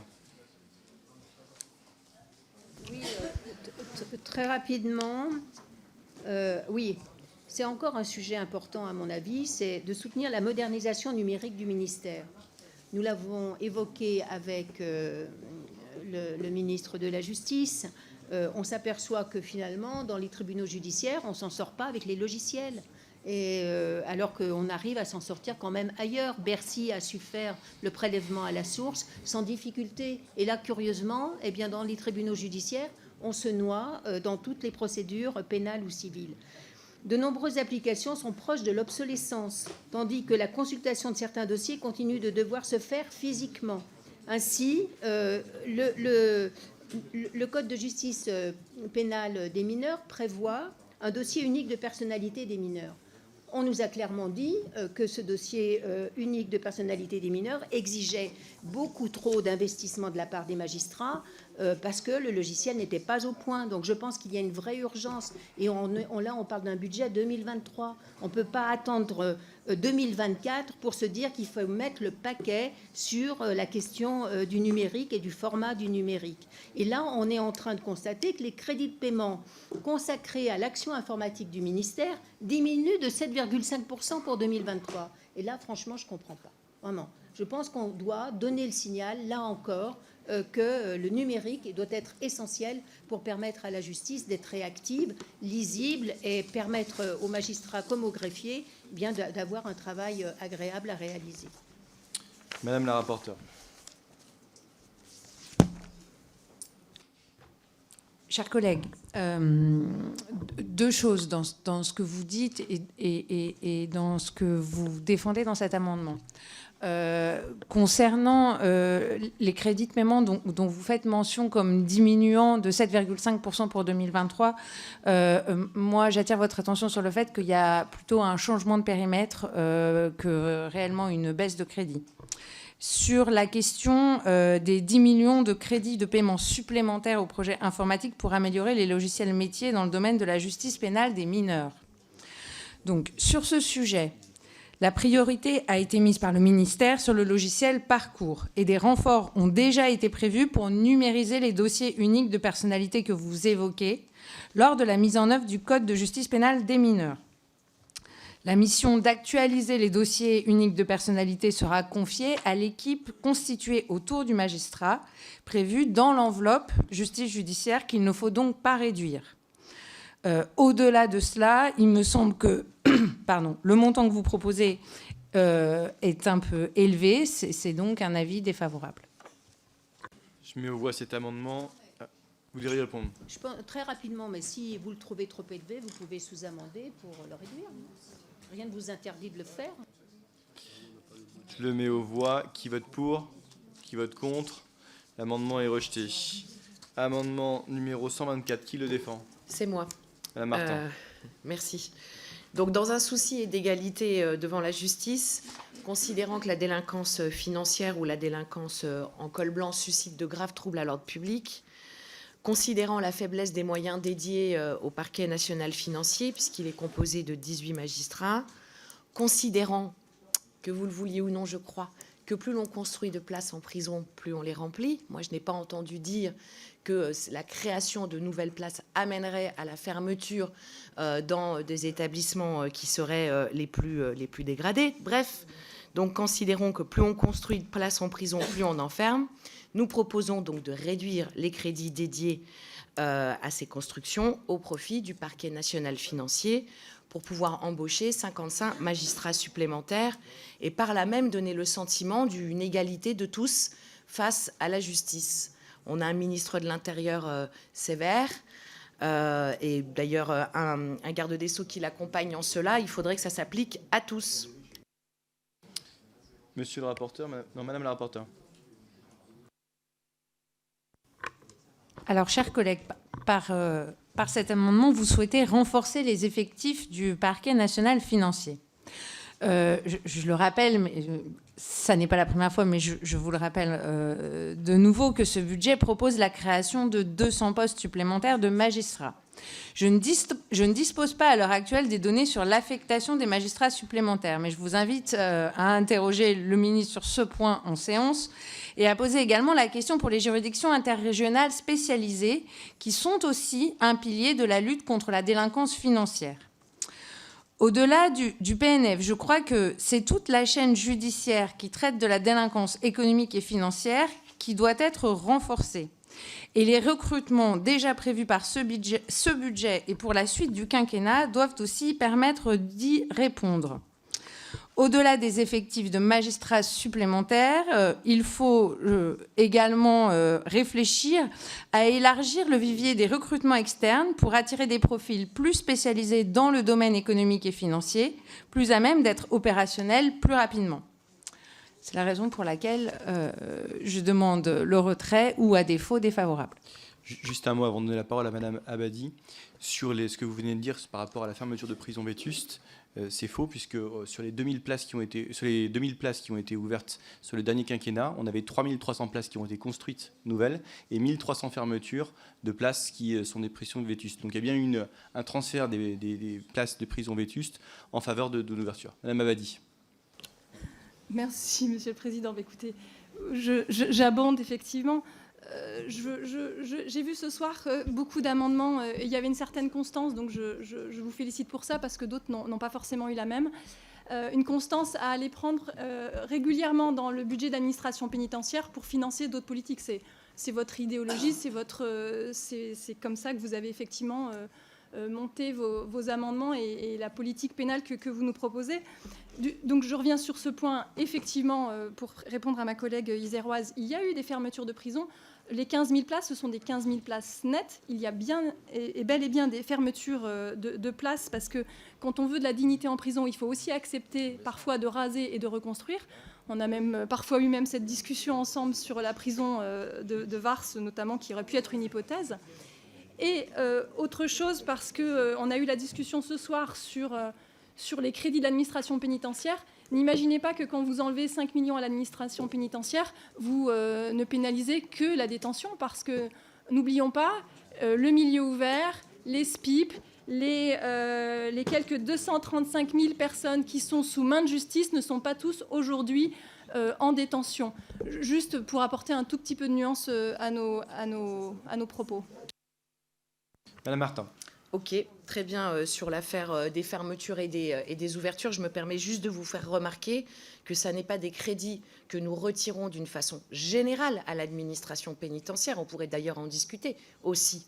Speaker 5: Oui, très rapidement. Oui, c'est encore un sujet important à mon avis, c'est de soutenir la modernisation numérique du ministère. Nous l'avons évoqué avec le ministre de la Justice. On s'aperçoit que finalement, dans les tribunaux judiciaires, on ne s'en sort pas avec les logiciels. Et alors qu'on arrive à s'en sortir quand même ailleurs. Bercy a su faire le prélèvement à la source sans difficulté. Et là, curieusement, eh bien, dans les tribunaux judiciaires, on se noie dans toutes les procédures pénales ou civiles. De nombreuses applications sont proches de l'obsolescence, tandis que la consultation de certains dossiers continue de devoir se faire physiquement. Ainsi, le Code de justice pénale des mineurs prévoit un dossier unique de personnalité des mineurs. On nous a clairement dit que ce dossier unique de personnalité des mineurs exigeait beaucoup trop d'investissement de la part des magistrats parce que le logiciel n'était pas au point. Donc je pense qu'il y a une vraie urgence. Et là, on parle d'un budget 2023. On ne peut pas attendre 2024 pour se dire qu'il faut mettre le paquet sur la question du numérique et du format du numérique. Et là, on est en train de constater que les crédits de paiement consacrés à l'action informatique du ministère diminuent de 7,5% pour 2023. Et là, franchement, je ne comprends pas. Vraiment. Je pense qu'on doit donner le signal, là encore, que le numérique doit être essentiel pour permettre à la justice d'être réactive, lisible et permettre aux magistrats comme aux greffiers bien d'avoir un travail agréable à réaliser.
Speaker 1: Madame la rapporteure.
Speaker 4: Chers collègues, deux choses dans ce que vous dites et dans ce que vous défendez dans cet amendement. Concernant les crédits de paiement dont vous faites mention comme diminuant de 7,5% pour 2023, moi j'attire votre attention sur le fait qu'il y a plutôt un changement de périmètre que réellement une baisse de crédit. Sur la question des 10 millions de crédits de paiement supplémentaires au projet informatique pour améliorer les logiciels métiers dans le domaine de la justice pénale des mineurs. Donc, sur ce sujet, la priorité a été mise par le ministère sur le logiciel Parcours et des renforts ont déjà été prévus pour numériser les dossiers uniques de personnalité que vous évoquez lors de la mise en œuvre du Code de justice pénale des mineurs. La mission d'actualiser les dossiers uniques de personnalité sera confiée à l'équipe constituée autour du magistrat, prévue dans l'enveloppe justice judiciaire qu'il ne faut donc pas réduire. Au-delà de cela, il me semble que le montant que vous proposez est un peu élevé. C'est donc un avis défavorable.
Speaker 1: Je mets aux voix cet amendement. Vous voulez répondre?
Speaker 5: Je pense, très rapidement, mais si vous le trouvez trop élevé, vous pouvez sous-amender pour le réduire. Rien ne vous interdit de le faire.
Speaker 1: Je le mets aux voix. Qui vote pour? Qui vote contre? L'amendement est rejeté. Amendement numéro 124. Qui le défend?
Speaker 6: C'est moi.
Speaker 1: Madame Martin.
Speaker 6: Merci. Donc, dans un souci d'égalité devant la justice, considérant que la délinquance financière ou la délinquance en col blanc suscite de graves troubles à l'ordre public, considérant la faiblesse des moyens dédiés au parquet national financier, puisqu'il est composé de 18 magistrats, considérant que vous le vouliez ou non, je crois, que plus l'on construit de places en prison, plus on les remplit. Moi, je n'ai pas entendu dire que la création de nouvelles places amènerait à la fermeture dans des établissements qui seraient les plus dégradés. Bref, donc considérons que plus on construit de places en prison, plus on enferme. Nous proposons donc de réduire les crédits dédiés à ces constructions au profit du parquet national financier pour pouvoir embaucher 55 magistrats supplémentaires et par là même donner le sentiment d'une égalité de tous face à la justice. On a un ministre de l'Intérieur sévère et d'ailleurs un garde des Sceaux qui l'accompagne en cela. Il faudrait que ça s'applique à tous.
Speaker 1: Monsieur le rapporteur, non, Madame la rapporteure.
Speaker 4: Alors, chers collègues, par cet amendement, vous souhaitez renforcer les effectifs du parquet national financier. Je le rappelle, mais ça n'est pas la première fois, mais je vous le rappelle de nouveau, que ce budget propose la création de 200 postes supplémentaires de magistrats. Je ne dispose pas à l'heure actuelle des données sur l'affectation des magistrats supplémentaires, mais je vous invite à interroger le ministre sur ce point en séance et à poser également la question pour les juridictions interrégionales spécialisées, qui sont aussi un pilier de la lutte contre la délinquance financière. Au-delà du PNF, je crois que c'est toute la chaîne judiciaire qui traite de la délinquance économique et financière qui doit être renforcée. Et les recrutements déjà prévus par ce budget et pour la suite du quinquennat doivent aussi permettre d'y répondre. Au-delà des effectifs de magistrats supplémentaires, il faut également réfléchir à élargir le vivier des recrutements externes pour attirer des profils plus spécialisés dans le domaine économique et financier, plus à même d'être opérationnels plus rapidement. C'est la raison pour laquelle je demande le retrait ou, à défaut, défavorable.
Speaker 1: Juste un mot avant de donner la parole à Madame Abadi sur ce que vous venez de dire par rapport à la fermeture de prison vétuste. C'est faux, puisque sur les 2000 places qui ont été ouvertes sur le dernier quinquennat, on avait 3300 places qui ont été construites nouvelles et 1300 fermetures de places qui sont des prisons vétustes. Donc il y a bien un transfert des places de prison vétustes en faveur de l'ouverture. Madame Abadi.
Speaker 15: Merci, Monsieur le Président. Écoutez, j'abonde effectivement. J'ai vu ce soir beaucoup d'amendements. Il y avait une certaine constance, donc je vous félicite pour ça, parce que d'autres n'ont pas forcément eu la même. Une constance à aller prendre régulièrement dans le budget d'administration pénitentiaire pour financer d'autres politiques. C'est votre idéologie, c'est comme ça que vous avez effectivement monté vos amendements et la politique pénale que vous nous proposez. Donc je reviens sur ce point. Effectivement, pour répondre à ma collègue iséroise, il y a eu des fermetures de prison. Les 15 000 places, ce sont des 15 000 places nettes. Il y a bien et bel et bien des fermetures de places, parce que quand on veut de la dignité en prison, il faut aussi accepter parfois de raser et de reconstruire. On a même parfois eu même cette discussion ensemble sur la prison de Vars, notamment, qui aurait pu être une hypothèse. Et autre chose, parce qu'on a eu la discussion ce soir sur les crédits de l'administration pénitentiaire. N'imaginez pas que quand vous enlevez 5 millions à l'administration pénitentiaire, vous ne pénalisez que la détention, parce que, n'oublions pas, le milieu ouvert, les SPIP, les quelques 235 000 personnes qui sont sous main de justice ne sont pas tous aujourd'hui en détention. Juste pour apporter un tout petit peu de nuance à nos propos.
Speaker 1: Madame Martin.
Speaker 6: Ok, très bien. Sur l'affaire des fermetures et des ouvertures, je me permets juste de vous faire remarquer que ça n'est pas des crédits que nous retirons d'une façon générale à l'administration pénitentiaire. On pourrait d'ailleurs en discuter aussi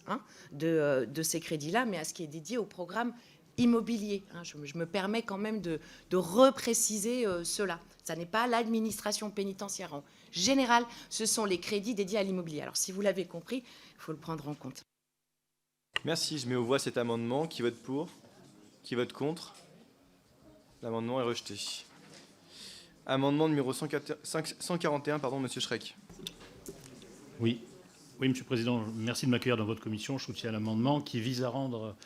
Speaker 6: de ces crédits-là, mais à ce qui est dédié au programme immobilier. Je me permets quand même de repréciser cela. Ça n'est pas l'administration pénitentiaire en général, ce sont les crédits dédiés à l'immobilier. Alors si vous l'avez compris, il faut le prendre en compte.
Speaker 1: Merci. Je mets aux voix cet amendement. Qui vote pour? Qui vote contre? L'amendement est rejeté. Amendement numéro 141, pardon, Monsieur Schreck.
Speaker 16: Oui, Monsieur le Président, merci de m'accueillir dans votre commission. Je soutiens l'amendement qui vise à rendre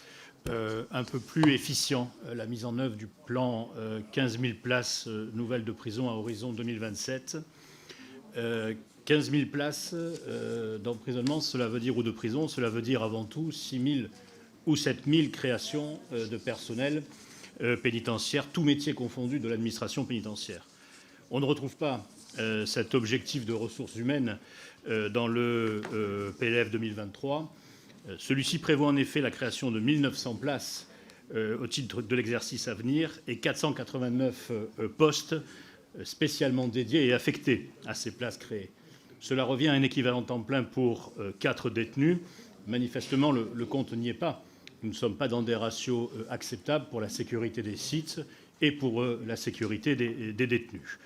Speaker 16: un peu plus efficient la mise en œuvre du plan 15 000 places nouvelles de prison à horizon 2027. 15 000 places d'emprisonnement, cela veut dire, ou de prison, cela veut dire avant tout 6 000 ou 7 000 créations de personnel pénitentiaire, tous métiers confondus de l'administration pénitentiaire. On ne retrouve pas cet objectif de ressources humaines dans le PLF 2023. Celui-ci prévoit en effet la création de 1 900 places au titre de l'exercice à venir et 489 postes spécialement dédiés et affectés à ces places créées. Cela revient à un équivalent temps plein pour 4 détenus. Manifestement, le compte n'y est pas. Nous ne sommes pas dans des ratios acceptables pour la sécurité des sites et pour la sécurité des détenus.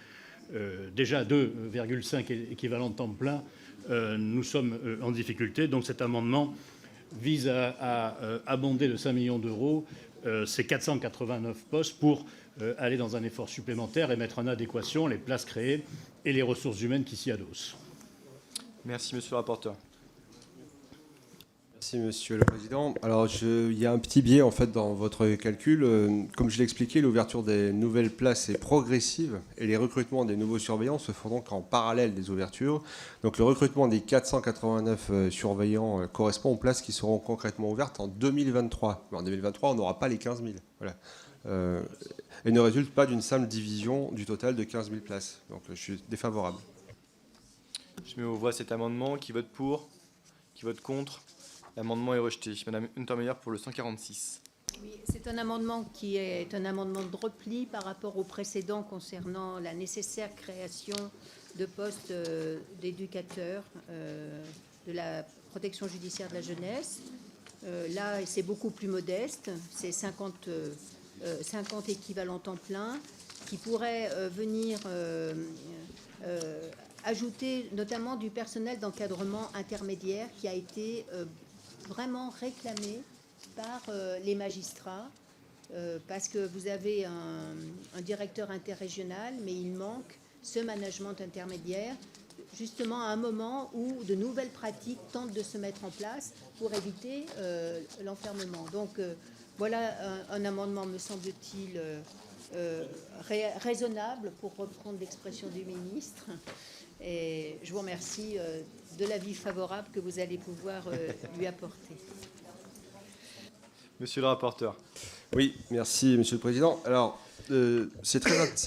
Speaker 16: Déjà 2,5 équivalents temps plein, nous sommes en difficulté. Donc cet amendement vise à abonder de 5 millions d'euros ces 489 postes pour aller dans un effort supplémentaire et mettre en adéquation les places créées et les ressources humaines qui s'y adossent.
Speaker 1: Merci, Monsieur le rapporteur.
Speaker 9: Merci, Monsieur le Président. Alors, il y a un petit biais, en fait, dans votre calcul. Comme je l'ai expliqué, l'ouverture des nouvelles places est progressive et les recrutements des nouveaux surveillants se font donc en parallèle des ouvertures. Donc, le recrutement des 489 surveillants correspond aux places qui seront concrètement ouvertes en 2023. Mais en 2023, on n'aura pas les 15 000. Voilà. Et ne résulte pas d'une simple division du total de 15 000 places. Donc, je suis défavorable.
Speaker 1: Je mets aux voix cet amendement. Qui vote pour? Qui vote contre? L'amendement est rejeté. Madame Untermeyer pour le 146.
Speaker 5: Oui, c'est un amendement qui est un amendement de repli par rapport au précédent concernant la nécessaire création de postes d'éducateurs de la protection judiciaire de la jeunesse. Là, c'est beaucoup plus modeste. C'est 50 équivalents temps plein qui pourraient venir ajouter notamment du personnel d'encadrement intermédiaire qui a été vraiment réclamé par les magistrats parce que vous avez un directeur interrégional, mais il manque ce management intermédiaire justement à un moment où de nouvelles pratiques tentent de se mettre en place pour éviter l'enfermement. Donc voilà un amendement, me semble-t-il, raisonnable pour reprendre l'expression du ministre. Et je vous remercie de l'avis favorable que vous allez pouvoir lui apporter.
Speaker 1: Monsieur le rapporteur.
Speaker 9: Oui, merci, Monsieur le Président. Alors, c'est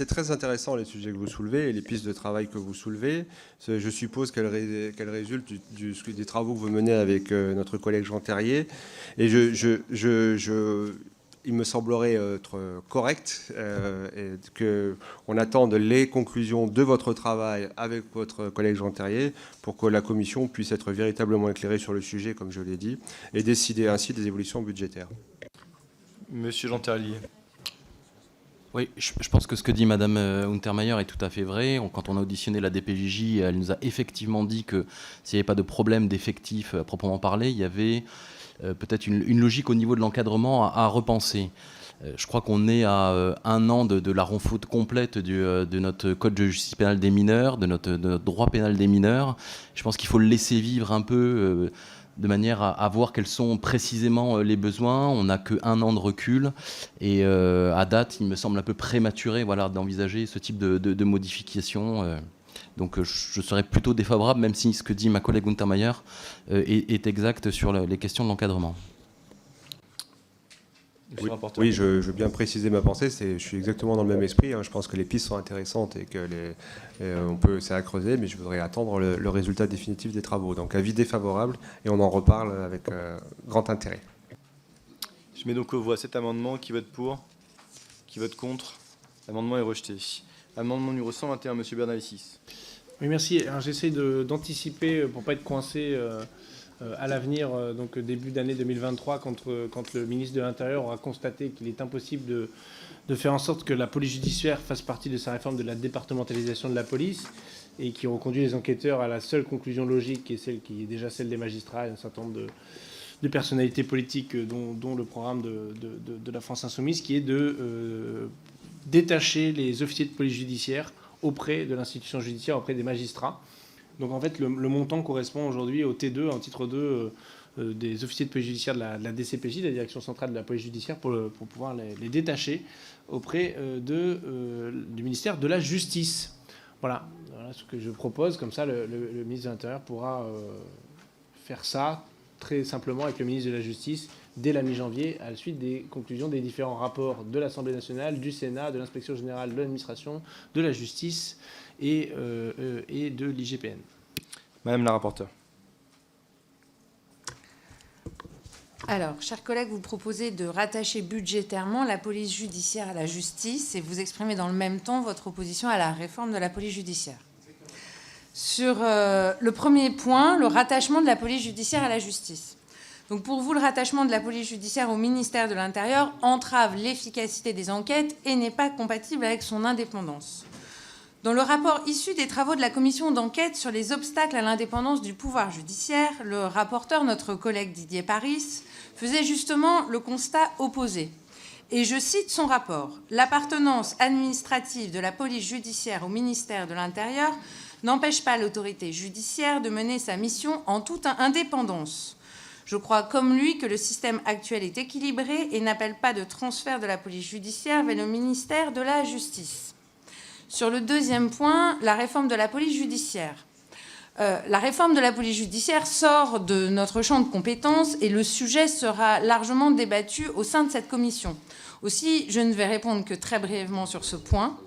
Speaker 9: très intéressant les sujets que vous soulevez et les pistes de travail que vous soulevez. Je suppose qu'elles résultent des travaux que vous menez avec notre collègue Jean Terrier. Et il me semblerait être correct qu'on attende les conclusions de votre travail avec votre collègue Jean Terrier pour que la Commission puisse être véritablement éclairée sur le sujet, comme je l'ai dit, et décider ainsi des évolutions budgétaires.
Speaker 1: Monsieur Jean Terrier.
Speaker 14: Oui, je pense que ce que dit Madame Untermeyer est tout à fait vrai. Quand on a auditionné la DPJJ, elle nous a effectivement dit que s'il n'y avait pas de problème d'effectifs à proprement parler, il y avait peut-être une logique au niveau de l'encadrement à repenser. Je crois qu'on est à 1 an de la refonte complète de notre code de justice pénale des mineurs, de notre droit pénal des mineurs. Je pense qu'il faut le laisser vivre un peu de manière à voir quels sont précisément les besoins. On n'a que 1 an de recul et à date, il me semble un peu prématuré d'envisager ce type de modification. Donc je serais plutôt défavorable, même si ce que dit ma collègue Untermeyer est exact sur les questions de l'encadrement.
Speaker 9: Oui, je veux bien préciser ma pensée. Je suis exactement dans le même esprit. Je pense que les pistes sont intéressantes et que c'est à creuser, mais je voudrais attendre le résultat définitif des travaux. Donc avis défavorable et on en reparle avec grand intérêt.
Speaker 1: Je mets donc aux voix cet amendement. Qui vote pour? Qui vote contre? L'amendement est rejeté. Amendement numéro 121, M. Bernalicis.
Speaker 2: Oui, merci. J'essaie d'anticiper pour ne pas être coincé à l'avenir, donc début d'année 2023, quand le ministre de l'Intérieur aura constaté qu'il est impossible de faire en sorte que la police judiciaire fasse partie de sa réforme de la départementalisation de la police et qui reconduit les enquêteurs à la seule conclusion logique, qui est déjà celle des magistrats et un certain nombre de personnalités politiques, dont le programme de la France Insoumise, qui est de détacher les officiers de police judiciaire auprès de l'institution judiciaire, auprès des magistrats. Donc en fait, le montant correspond aujourd'hui au T2, en titre 2, des officiers de police judiciaire de la DCPJ, de la Direction centrale de la police judiciaire, pour pouvoir les détacher auprès du ministère de la Justice. Voilà ce que je propose. Comme ça, le ministre de l'Intérieur pourra faire ça très simplement avec le ministre de la Justice dès la mi-janvier, à la suite des conclusions des différents rapports de l'Assemblée nationale, du Sénat, de l'Inspection générale de l'administration, de la justice et de l'IGPN.
Speaker 1: Madame la rapporteure.
Speaker 4: Alors, chers collègues, vous proposez de rattacher budgétairement la police judiciaire à la justice et vous exprimez dans le même temps votre opposition à la réforme de la police judiciaire. Sur le premier point, le rattachement de la police judiciaire à la justice. Donc pour vous, le rattachement de la police judiciaire au ministère de l'Intérieur entrave l'efficacité des enquêtes et n'est pas compatible avec son indépendance. Dans le rapport issu des travaux de la commission d'enquête sur les obstacles à l'indépendance du pouvoir judiciaire, le rapporteur, notre collègue Didier Paris, faisait justement le constat opposé. Et je cite son rapport. « L'appartenance administrative de la police judiciaire au ministère de l'Intérieur n'empêche pas l'autorité judiciaire de mener sa mission en toute indépendance. Je crois comme lui que le système actuel est équilibré et n'appelle pas de transfert de la police judiciaire vers le ministère de la Justice. » Sur le deuxième point, la réforme de la police judiciaire. La réforme de la police judiciaire sort de notre champ de compétences et le sujet sera largement débattu au sein de cette commission. Aussi, je ne vais répondre que très brièvement sur ce point.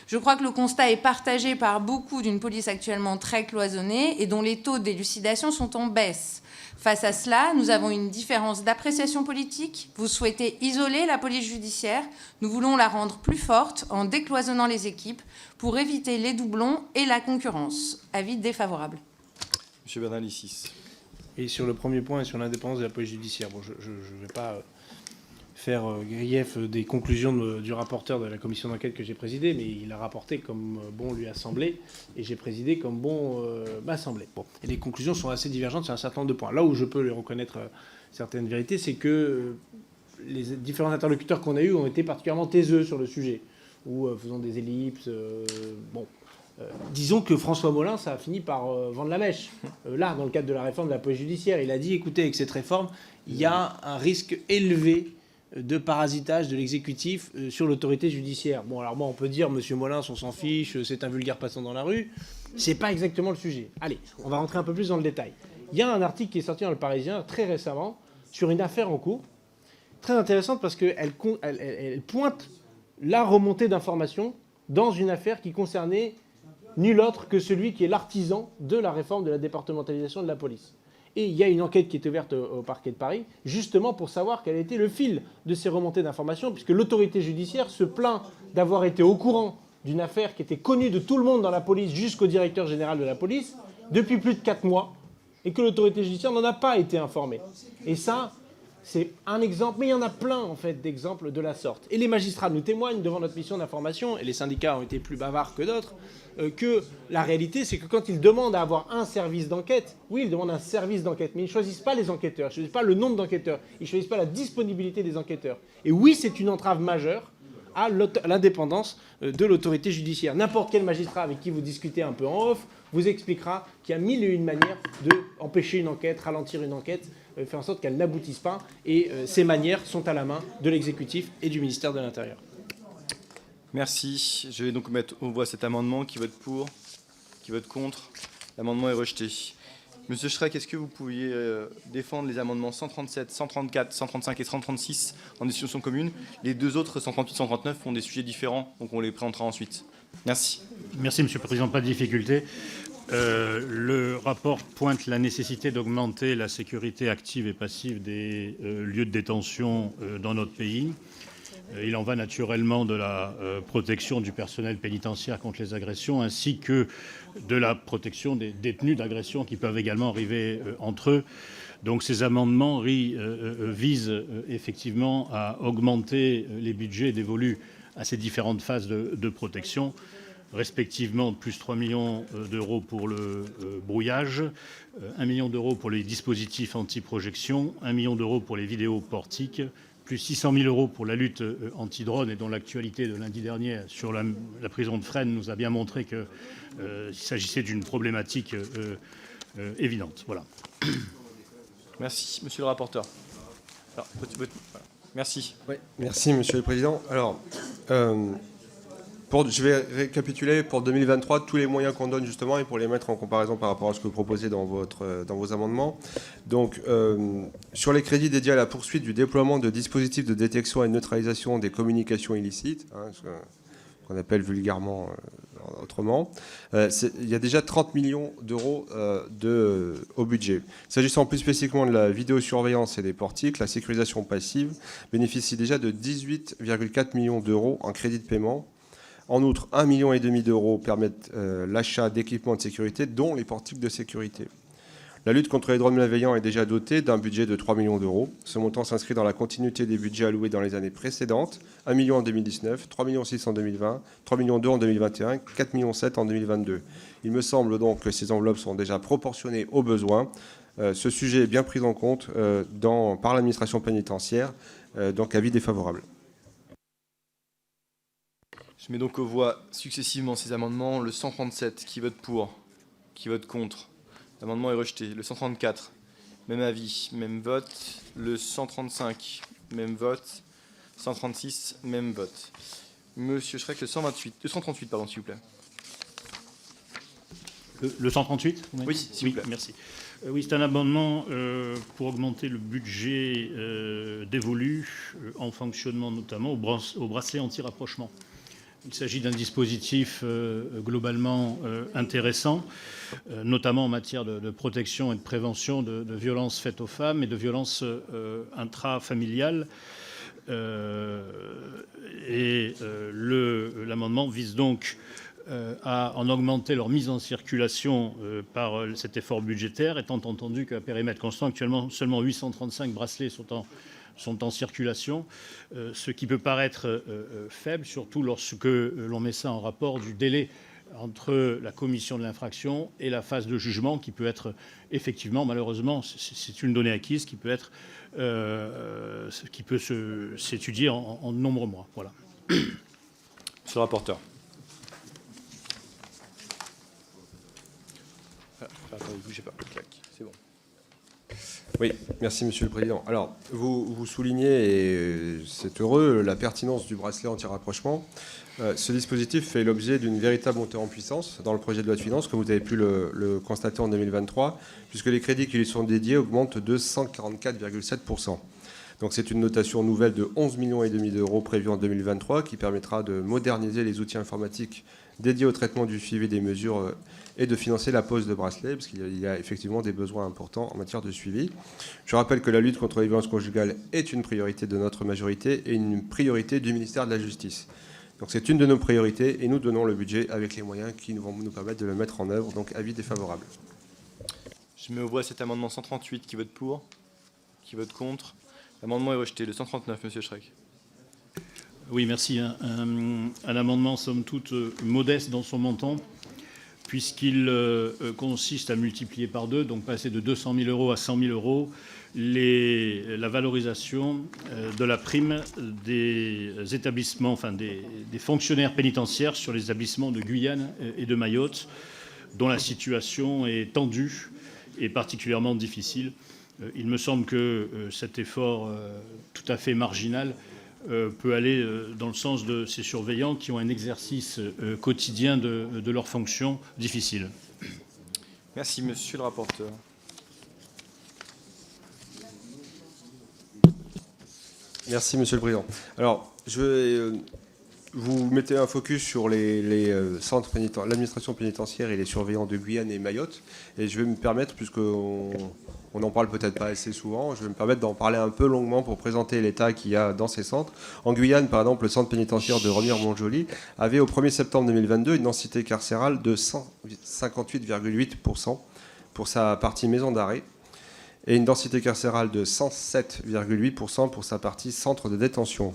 Speaker 4: Je crois que le constat est partagé par beaucoup d'une police actuellement très cloisonnée et dont les taux d'élucidation sont en baisse. Face à cela, nous avons une différence d'appréciation politique. Vous souhaitez isoler la police judiciaire. Nous voulons la rendre plus forte en décloisonnant les équipes pour éviter les doublons et la concurrence. Avis défavorable.
Speaker 1: Monsieur Bernalicis.
Speaker 2: Et sur le premier point et sur l'indépendance de la police judiciaire, bon, je ne vais pas faire grief des conclusions du rapporteur de la commission d'enquête que j'ai présidée, mais il a rapporté comme bon lui a semblé, et j'ai présidé comme bon m'a semblé. Bon. Et les conclusions sont assez divergentes sur un certain nombre de points. Là où je peux lui reconnaître certaines vérités, c'est que les différents interlocuteurs qu'on a eus ont été particulièrement taiseux sur le sujet, ou faisant des ellipses. Disons que François Molins, ça a fini par vendre la mèche. Là, dans le cadre de la réforme de la police judiciaire, il a dit, écoutez, avec cette réforme, il y a un risque élevé de parasitage de l'exécutif sur l'autorité judiciaire. Bon, alors moi, on peut dire, monsieur Molins, on s'en fiche, c'est un vulgaire passant dans la rue. C'est pas exactement le sujet. Allez, on va rentrer un peu plus dans le détail. Il y a un article qui est sorti dans Le Parisien très récemment sur une affaire en cours, très intéressante parce qu'elle pointe la remontée d'informations dans une affaire qui concernait nul autre que celui qui est l'artisan de la réforme de la départementalisation de la police. Et il y a une enquête qui est ouverte au parquet de Paris, justement pour savoir quel a été le fil de ces remontées d'informations, puisque l'autorité judiciaire se plaint d'avoir été au courant d'une affaire qui était connue de tout le monde dans la police jusqu'au directeur général de la police depuis plus de 4 mois, et que l'autorité judiciaire n'en a pas été informée. Et ça, c'est un exemple, mais il y en a plein en fait d'exemples de la sorte. Et les magistrats nous témoignent devant notre mission d'information, et les syndicats ont été plus bavards que d'autres, que la réalité, c'est que quand ils demandent à avoir un service d'enquête, oui, ils demandent un service d'enquête, mais ils ne choisissent pas les enquêteurs, ils ne choisissent pas le nombre d'enquêteurs, ils ne choisissent pas la disponibilité des enquêteurs. Et oui, c'est une entrave majeure à l'indépendance de l'autorité judiciaire. N'importe quel magistrat avec qui vous discutez un peu en off vous expliquera qu'il y a mille et une manières d'empêcher une enquête, ralentir une enquête, faire en sorte qu'elle n'aboutisse pas. Et ces manières sont à la main de l'exécutif et du ministère de l'Intérieur.
Speaker 1: Merci. Je vais donc mettre aux voix cet amendement. Qui vote pour? Qui vote contre? L'amendement est rejeté. Monsieur Schreck, est-ce que vous pouviez défendre les amendements 137, 134, 135 et 136 en discussion commune? Les deux autres, 138, 139, font des sujets différents, donc on les présentera ensuite. Merci.
Speaker 16: Merci, Monsieur le Président. Pas de difficulté. Le rapport pointe la nécessité d'augmenter la sécurité active et passive des lieux de détention dans notre pays. Il en va naturellement de la protection du personnel pénitentiaire contre les agressions, ainsi que de la protection des détenus d'agressions qui peuvent également arriver entre eux. Donc ces amendements visent effectivement à augmenter les budgets dévolus à ces différentes phases de protection, respectivement plus 3 millions d'euros pour le brouillage, 1 million d'euros pour les dispositifs anti-projection, 1 million d'euros pour les vidéos portiques, plus 600 000 euros pour la lutte anti-drone, et dont l'actualité de lundi dernier sur la prison de Fresnes nous a bien montré qu'il s'agissait d'une problématique évidente. Voilà.
Speaker 1: Merci. Monsieur le rapporteur. Alors, merci.
Speaker 9: Oui, merci, Monsieur le Président. Alors, je vais récapituler pour 2023 tous les moyens qu'on donne justement et pour les mettre en comparaison par rapport à ce que vous proposez dans vos amendements. Donc, sur les crédits dédiés à la poursuite du déploiement de dispositifs de détection et de neutralisation des communications illicites, ce qu'on appelle vulgairement autrement, il y a déjà 30 millions d'euros au budget. S'agissant plus spécifiquement de la vidéosurveillance et des portiques, la sécurisation passive bénéficie déjà de 18,4 millions d'euros en crédit de paiement. En outre, 1,5 million d'euros permettent l'achat d'équipements de sécurité, dont les portiques de sécurité. La lutte contre les drones malveillants est déjà dotée d'un budget de 3 millions d'euros. Ce montant s'inscrit dans la continuité des budgets alloués dans les années précédentes, 1 million en 2019, 3,6 millions en 2020, 3,2 millions en 2021, 4,7 millions en 2022. Il me semble donc que ces enveloppes sont déjà proportionnées aux besoins. Ce sujet est bien pris en compte par l'administration pénitentiaire, donc avis défavorable.
Speaker 1: Je mets donc aux voix successivement ces amendements. Le 137, qui vote pour, qui vote contre. L'amendement est rejeté. Le 134, même avis, même vote. Le 135, même vote. 136, même vote. Monsieur Schreck, le 138, pardon, s'il vous plaît.
Speaker 16: Le 138 ?
Speaker 1: Oui, s'il vous plaît.
Speaker 16: Merci. Oui, c'est un amendement pour augmenter le budget dévolu en fonctionnement notamment au bracelet anti-rapprochement. Il s'agit d'un dispositif globalement intéressant, notamment en matière de protection et de prévention de violences faites aux femmes et de violences intrafamiliales. L'amendement vise donc à en augmenter leur mise en circulation par cet effort budgétaire, étant entendu qu'à périmètre constant, actuellement, seulement 835 bracelets sont en circulation, ce qui peut paraître faible, surtout lorsque l'on met ça en rapport du délai entre la commission de l'infraction et la phase de jugement, qui peut être effectivement, malheureusement, c'est une donnée acquise, qui peut s'étudier en de nombreux mois. Voilà.
Speaker 1: Monsieur le rapporteur. Attendez, bougez pas. C'est bon.
Speaker 9: Oui, merci Monsieur le Président. Alors, vous soulignez, et c'est heureux, la pertinence du bracelet anti-rapprochement. Ce dispositif fait l'objet d'une véritable montée en puissance dans le projet de loi de finances, comme vous avez pu le constater en 2023, puisque les crédits qui lui sont dédiés augmentent de 144,7%. Donc c'est une notation nouvelle de 11,5 millions d'euros prévue en 2023, qui permettra de moderniser les outils informatiques dédiés au traitement du suivi des mesures et de financer la pose de bracelets, parce qu'il y a effectivement des besoins importants en matière de suivi. Je rappelle que la lutte contre les violences conjugales est une priorité de notre majorité et une priorité du ministère de la Justice. Donc c'est une de nos priorités et nous donnons le budget avec les moyens qui vont nous permettre de le mettre en œuvre. Donc avis défavorable.
Speaker 1: Je mets aux voix cet amendement 138 qui vote pour, qui vote contre. L'amendement est rejeté. Le 139, Monsieur Schreck.
Speaker 16: Oui, merci. Un amendement, somme toute, modeste dans son montant, puisqu'il consiste à multiplier par 2, donc passer de 200 000 euros à 100 000 euros, la valorisation de la prime des établissements, enfin des fonctionnaires pénitentiaires sur les établissements de Guyane et de Mayotte, dont la situation est tendue et particulièrement difficile. Il me semble que cet effort tout à fait marginal peut aller dans le sens de ces surveillants qui ont un exercice quotidien de leurs fonctions difficiles.
Speaker 1: Merci, Monsieur le rapporteur.
Speaker 9: Merci, Monsieur le Président. Alors, je vais vous mettez un focus sur les centres pénitentiaires, l'administration pénitentiaire et les surveillants de Guyane et Mayotte. Et je vais me permettre, puisqu'on n'en parle peut-être pas assez souvent, je vais me permettre d'en parler un peu longuement pour présenter l'état qu'il y a dans ces centres. En Guyane, par exemple, le centre pénitentiaire de Remire-Montjoly avait au 1er septembre 2022 une densité carcérale de 158,8% pour sa partie maison d'arrêt et une densité carcérale de 107,8% pour sa partie centre de détention.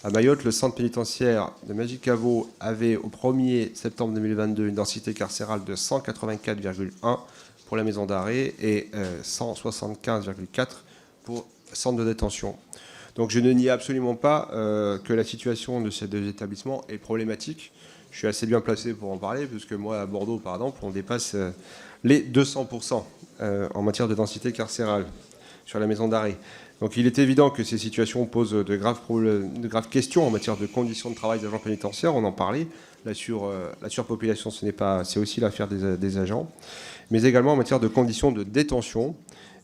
Speaker 9: À Mayotte, le centre pénitentiaire de Majicavo avait au 1er septembre 2022 une densité carcérale de 184,1 pour la maison d'arrêt et 175,4 pour le centre de détention. Donc je ne nie absolument pas que la situation de ces deux établissements est problématique. Je suis assez bien placé pour en parler, puisque moi, à Bordeaux, par exemple, on dépasse les 200% en matière de densité carcérale sur la maison d'arrêt. Donc il est évident que ces situations posent de graves questions en matière de conditions de travail des agents pénitentiaires. On en parlait. La surpopulation, c'est aussi l'affaire des agents. Mais également en matière de conditions de détention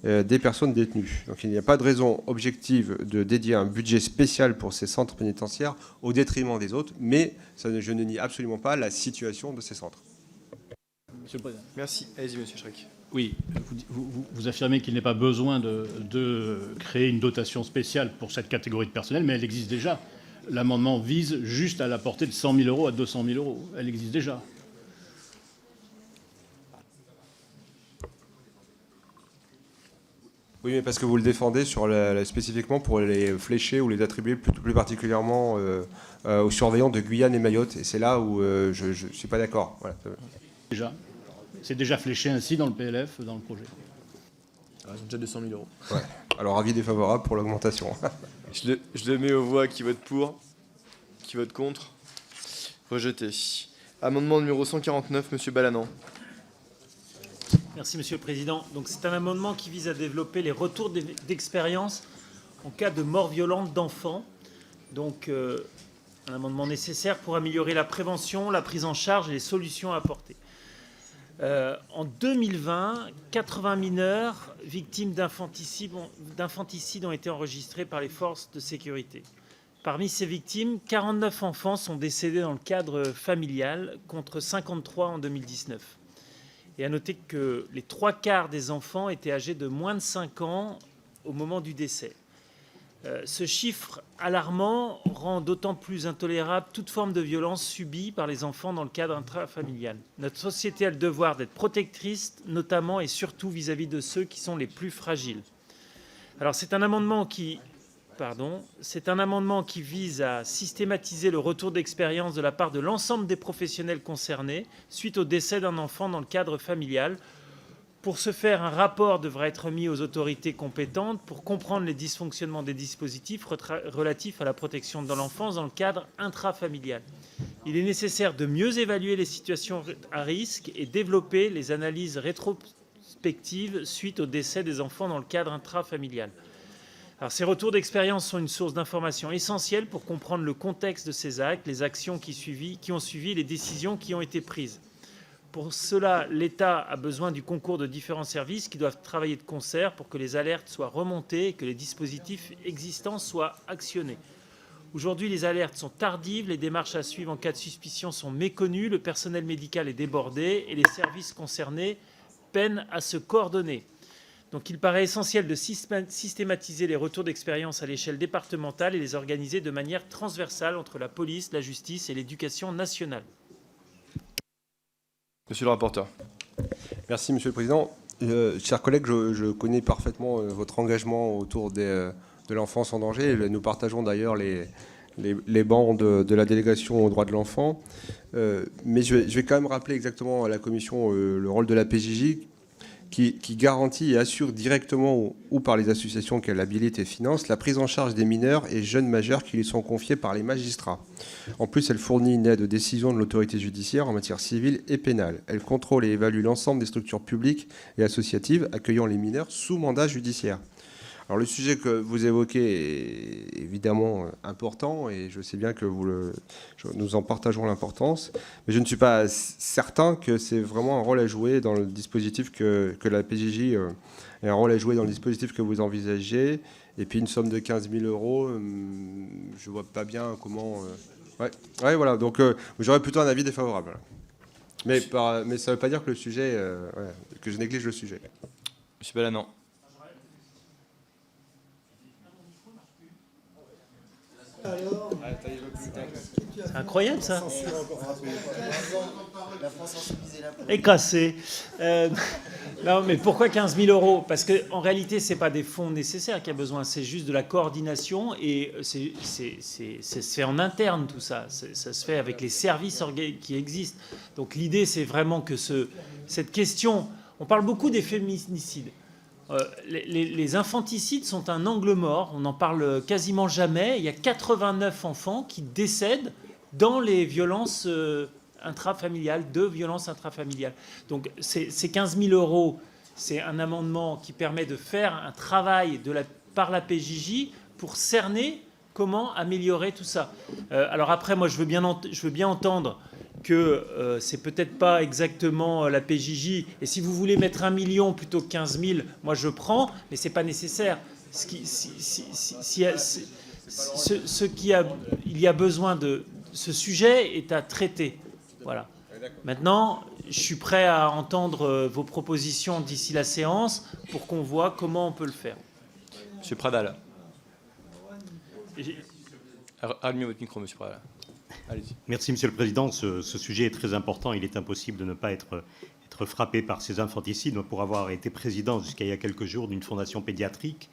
Speaker 9: des personnes détenues. Donc il n'y a pas de raison objective de dédier un budget spécial pour ces centres pénitentiaires au détriment des autres. Mais je ne nie absolument pas la situation de ces centres.
Speaker 16: Monsieur le Président.
Speaker 1: Merci. Allez-y, monsieur Schreck.
Speaker 16: Oui, vous affirmez qu'il n'est pas besoin de créer une dotation spéciale pour cette catégorie de personnel, mais elle existe déjà. L'amendement vise juste à la porter de 100 000 euros à 200 000 euros. Elle existe déjà.
Speaker 9: Oui, mais parce que vous le défendez spécifiquement pour les flécher ou les attribuer plus particulièrement aux surveillants de Guyane et Mayotte. Et c'est là où je ne suis pas d'accord. Voilà.
Speaker 16: Déjà. C'est déjà fléché ainsi dans le PLF, dans le projet.
Speaker 1: Alors, ils ont déjà 200 000 euros.
Speaker 9: Ouais. Alors, avis défavorable pour l'augmentation.
Speaker 1: Je le mets aux voix. Qui vote pour? Qui vote contre? Rejeté. Amendement numéro 149, monsieur Balanant.
Speaker 3: Merci, Monsieur le Président. Donc, c'est un amendement qui vise à développer les retours d'expérience en cas de mort violente d'enfants. Donc, un amendement nécessaire pour améliorer la prévention, la prise en charge et les solutions à apporter. En 2020, 80 mineurs victimes d'infanticide ont été enregistrés par les forces de sécurité. Parmi ces victimes, 49 enfants sont décédés dans le cadre familial, contre 53 en 2019. Et à noter que les 3/4 des enfants étaient âgés de moins de 5 ans au moment du décès. Ce chiffre alarmant rend d'autant plus intolérable toute forme de violence subie par les enfants dans le cadre intrafamilial. Notre société a le devoir d'être protectrice, notamment et surtout vis-à-vis de ceux qui sont les plus fragiles. Alors c'est un amendement qui vise à systématiser le retour d'expérience de la part de l'ensemble des professionnels concernés suite au décès d'un enfant dans le cadre familial. Pour ce faire, un rapport devra être remis aux autorités compétentes pour comprendre les dysfonctionnements des dispositifs relatifs à la protection de l'enfance dans le cadre intrafamilial. Il est nécessaire de mieux évaluer les situations à risque et développer les analyses rétrospectives suite au décès des enfants dans le cadre intrafamilial. Alors, ces retours d'expérience sont une source d'information essentielle pour comprendre le contexte de ces actes, les actions qui ont suivi, les décisions qui ont été prises. Pour cela, l'État a besoin du concours de différents services qui doivent travailler de concert pour que les alertes soient remontées et que les dispositifs existants soient actionnés. Aujourd'hui, les alertes sont tardives, les démarches à suivre en cas de suspicion sont méconnues, le personnel médical est débordé et les services concernés peinent à se coordonner. Donc il paraît essentiel de systématiser les retours d'expérience à l'échelle départementale et les organiser de manière transversale entre la police, la justice et l'éducation nationale.
Speaker 1: Monsieur le rapporteur.
Speaker 9: Merci, Monsieur le Président. Chers collègues, je connais parfaitement votre engagement autour de l'enfance en danger. Nous partageons d'ailleurs les bancs de la délégation aux droits de l'enfant. Mais je vais quand même rappeler exactement à la Commission le rôle de la PJJ qui garantit et assure directement ou par les associations qu'elle habilite et finance la prise en charge des mineurs et jeunes majeurs qui lui sont confiés par les magistrats. En plus, elle fournit une aide aux décisions de l'autorité judiciaire en matière civile et pénale. Elle contrôle et évalue l'ensemble des structures publiques et associatives accueillant les mineurs sous mandat judiciaire. Alors le sujet que vous évoquez est évidemment important et je sais bien que nous en partageons l'importance, mais je ne suis pas certain que c'est vraiment un rôle à jouer dans le dispositif que la PJJ ait un rôle à jouer dans le dispositif que vous envisagez. Et puis une somme de 15 000 euros, je ne vois pas bien comment... Ouais, voilà. Donc, j'aurais plutôt un avis défavorable. Mais ça ne veut pas dire que le sujet, que je néglige le sujet.
Speaker 1: Monsieur Balanant.
Speaker 3: C'est incroyable ça. Et cassé. Non, mais pourquoi 15 000 euros? Parce qu'en réalité, ce n'est pas des fonds nécessaires qu'il y a besoin, c'est juste de la coordination et ça se fait en interne tout ça. Ça se fait avec les services qui existent. Donc l'idée, c'est vraiment que cette question, on parle beaucoup des féminicides. Les infanticides sont un angle mort, on n'en parle quasiment jamais. Il y a 89 enfants qui décèdent dans les violences intrafamiliales, de violences intrafamiliales. Donc ces 15 000 euros, c'est un amendement qui permet de faire un travail par la PJJ pour cerner comment améliorer tout ça. Alors après, moi, je veux bien entendre que c'est peut-être pas exactement la PJJ. Et si vous voulez mettre 1 million plutôt que 15 000, moi je prends, mais c'est pas nécessaire. Il y a besoin de ce sujet est à traiter. Voilà. Maintenant, je suis prêt à entendre vos propositions d'ici la séance pour qu'on voit comment on peut le faire.
Speaker 1: Monsieur Pradal. Allumez votre micro, monsieur Pradal. Allez-y.
Speaker 17: Merci, Monsieur le Président. Ce sujet est très important. Il est impossible de ne pas être frappé par ces infanticides. Pour avoir été président jusqu'à il y a quelques jours d'une fondation pédiatrique,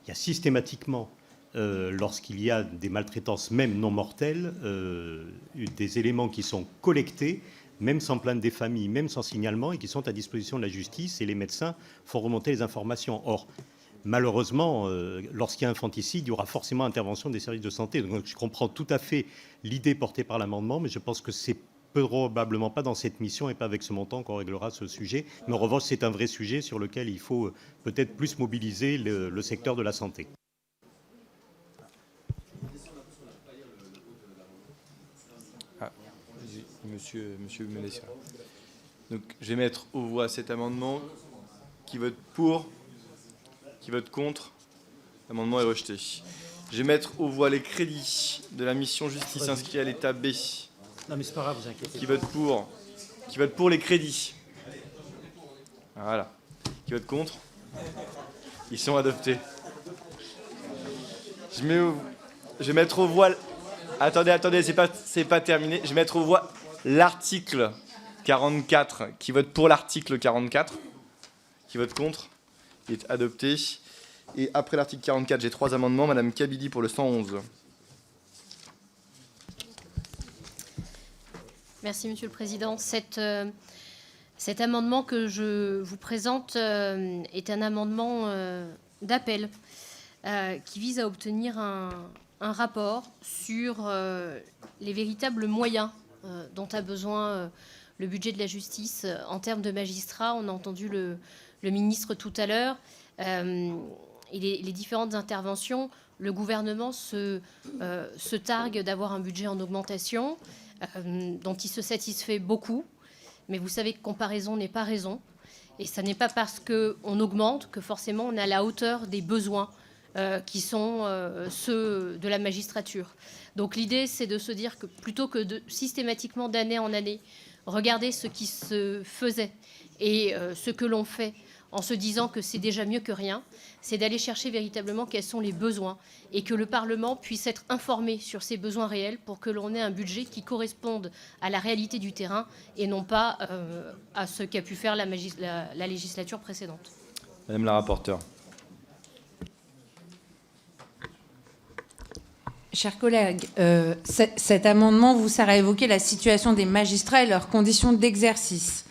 Speaker 17: il y a systématiquement, lorsqu'il y a des maltraitances même non mortelles, des éléments qui sont collectés, même sans plainte des familles, même sans signalement, et qui sont à disposition de la justice, et les médecins font remonter les informations. Or, malheureusement, lorsqu'il y a infanticide, il y aura forcément intervention des services de santé. Donc je comprends tout à fait l'idée portée par l'amendement, mais je pense que c'est probablement pas dans cette mission et pas avec ce montant qu'on réglera ce sujet. Mais en revanche, c'est un vrai sujet sur lequel il faut peut-être plus mobiliser le secteur de la santé.
Speaker 1: Monsieur Ménessier. Donc, je vais mettre aux voix cet amendement. Qui vote pour? Qui vote contre? L'amendement est rejeté. Je vais mettre aux voix les crédits de la mission justice inscrits à l'état B.
Speaker 3: Non, mais c'est pas grave, vous inquiétez.
Speaker 1: Qui vote pour? Qui vote pour les crédits? Voilà. Qui vote contre? Ils sont adoptés. Je vais mettre aux voix... Attendez, c'est pas terminé. Je vais mettre aux voix l'article 44. Qui vote pour l'article 44? Qui vote contre? Il est adopté. Et après l'article 44, j'ai 3 amendements. Madame Kabidi pour le 111.
Speaker 18: Merci, Monsieur le Président. Cet amendement que je vous présente est un amendement d'appel qui vise à obtenir un rapport sur les véritables moyens dont a besoin le budget de la justice en termes de magistrats. On a entendu le ministre tout à l'heure. Et les différentes interventions, le gouvernement se targue d'avoir un budget en augmentation, dont il se satisfait beaucoup. Mais vous savez que comparaison n'est pas raison. Et ce n'est pas parce qu'on augmente que forcément on est à la hauteur des besoins qui sont ceux de la magistrature. Donc l'idée, c'est de se dire que plutôt que systématiquement d'année en année, regarder ce qui se faisait et ce que l'on fait en se disant que c'est déjà mieux que rien, c'est d'aller chercher véritablement quels sont les besoins et que le Parlement puisse être informé sur ces besoins réels pour que l'on ait un budget qui corresponde à la réalité du terrain et non pas à ce qu'a pu faire la législature précédente.
Speaker 1: Madame la rapporteure.
Speaker 4: Chers collègues, cet amendement vous sert à évoquer la situation des magistrats et leurs conditions d'exercice.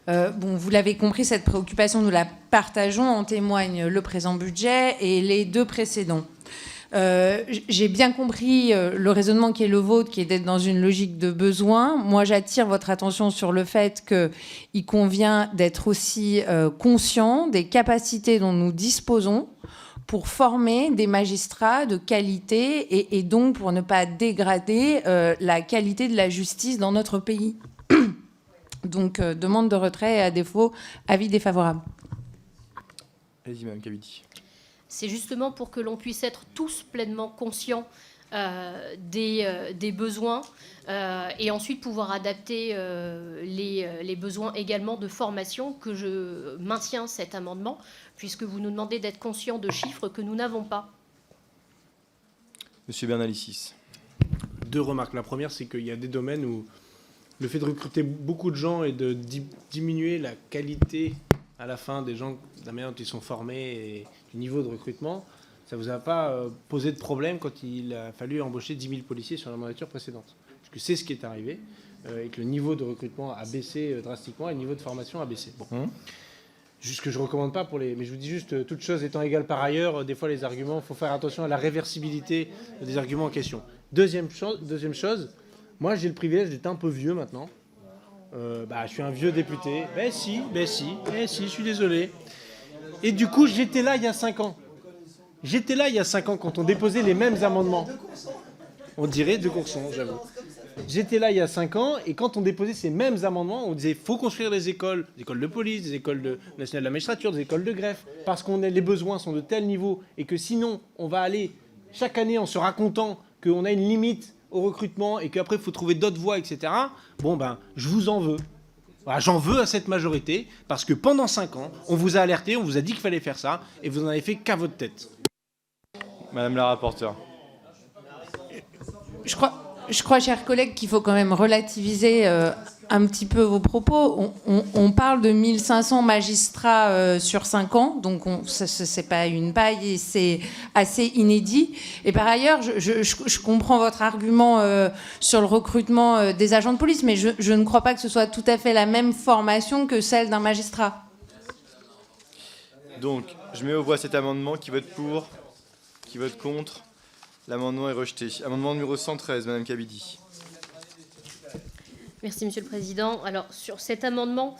Speaker 4: Vous l'avez compris, cette préoccupation, nous la partageons, en témoigne le présent budget et les 2 précédents. J'ai bien compris le raisonnement qui est le vôtre, qui est d'être dans une logique de besoin. Moi, j'attire votre attention sur le fait qu'il convient d'être aussi conscient des capacités dont nous disposons pour former des magistrats de qualité et donc pour ne pas dégrader la qualité de la justice dans notre pays. Donc, demande de retrait et à défaut, avis défavorable.
Speaker 1: Allez-y, Madame Kabidi.
Speaker 18: C'est justement pour que l'on puisse être tous pleinement conscients des besoins et ensuite pouvoir adapter les besoins également de formation, que je maintiens cet amendement, puisque vous nous demandez d'être conscients de chiffres que nous n'avons pas.
Speaker 1: Monsieur Bernalicis.
Speaker 2: 2 remarques. La première, c'est qu'il y a des domaines où le fait de recruter beaucoup de gens et de diminuer la qualité à la fin des gens, de la manière dont ils sont formés et du niveau de recrutement, ça ne vous a pas posé de problème quand il a fallu embaucher 10 000 policiers sur la mandature précédente? Parce que c'est ce qui est arrivé et que le niveau de recrutement a baissé drastiquement et le niveau de formation a baissé. Bon. Juste que je ne recommande pas pour les... Mais je vous dis juste, toutes choses étant égales par ailleurs, des fois les arguments, il faut faire attention à la réversibilité des arguments en question. Deuxième chose, moi j'ai le privilège d'être un peu vieux maintenant. Je suis un vieux député. Je suis désolé. Et du coup, j'étais là il y a 5 ans. J'étais là il y a 5 ans quand on déposait les mêmes amendements. On dirait de Courson, j'avoue. J'étais là il y a 5 ans et quand on déposait ces mêmes amendements, on disait faut construire des écoles de police, des écoles nationales de la magistrature, des écoles de greffe, parce que les besoins sont de tel niveau et que sinon on va aller chaque année en se racontant qu'on a une limite au recrutement et qu'après il faut trouver d'autres voies, etc. Je vous en veux. Voilà, j'en veux à cette majorité parce que pendant 5 ans, on vous a alerté, on vous a dit qu'il fallait faire ça et vous n'en avez fait qu'à votre tête.
Speaker 1: Madame la rapporteure.
Speaker 4: Je crois, chers collègues, qu'il faut quand même relativiser un petit peu vos propos. On parle de 1500 magistrats sur 5 ans, donc c'est pas une paille et c'est assez inédit. Et par ailleurs, je comprends votre argument sur le recrutement des agents de police, mais je ne crois pas que ce soit tout à fait la même formation que celle d'un magistrat.
Speaker 1: Donc, je mets aux voix cet amendement. Qui vote pour? Qui vote contre? L'amendement est rejeté. Amendement numéro 113, Madame Kabidi.
Speaker 18: Merci, Monsieur le Président. Alors, sur cet amendement,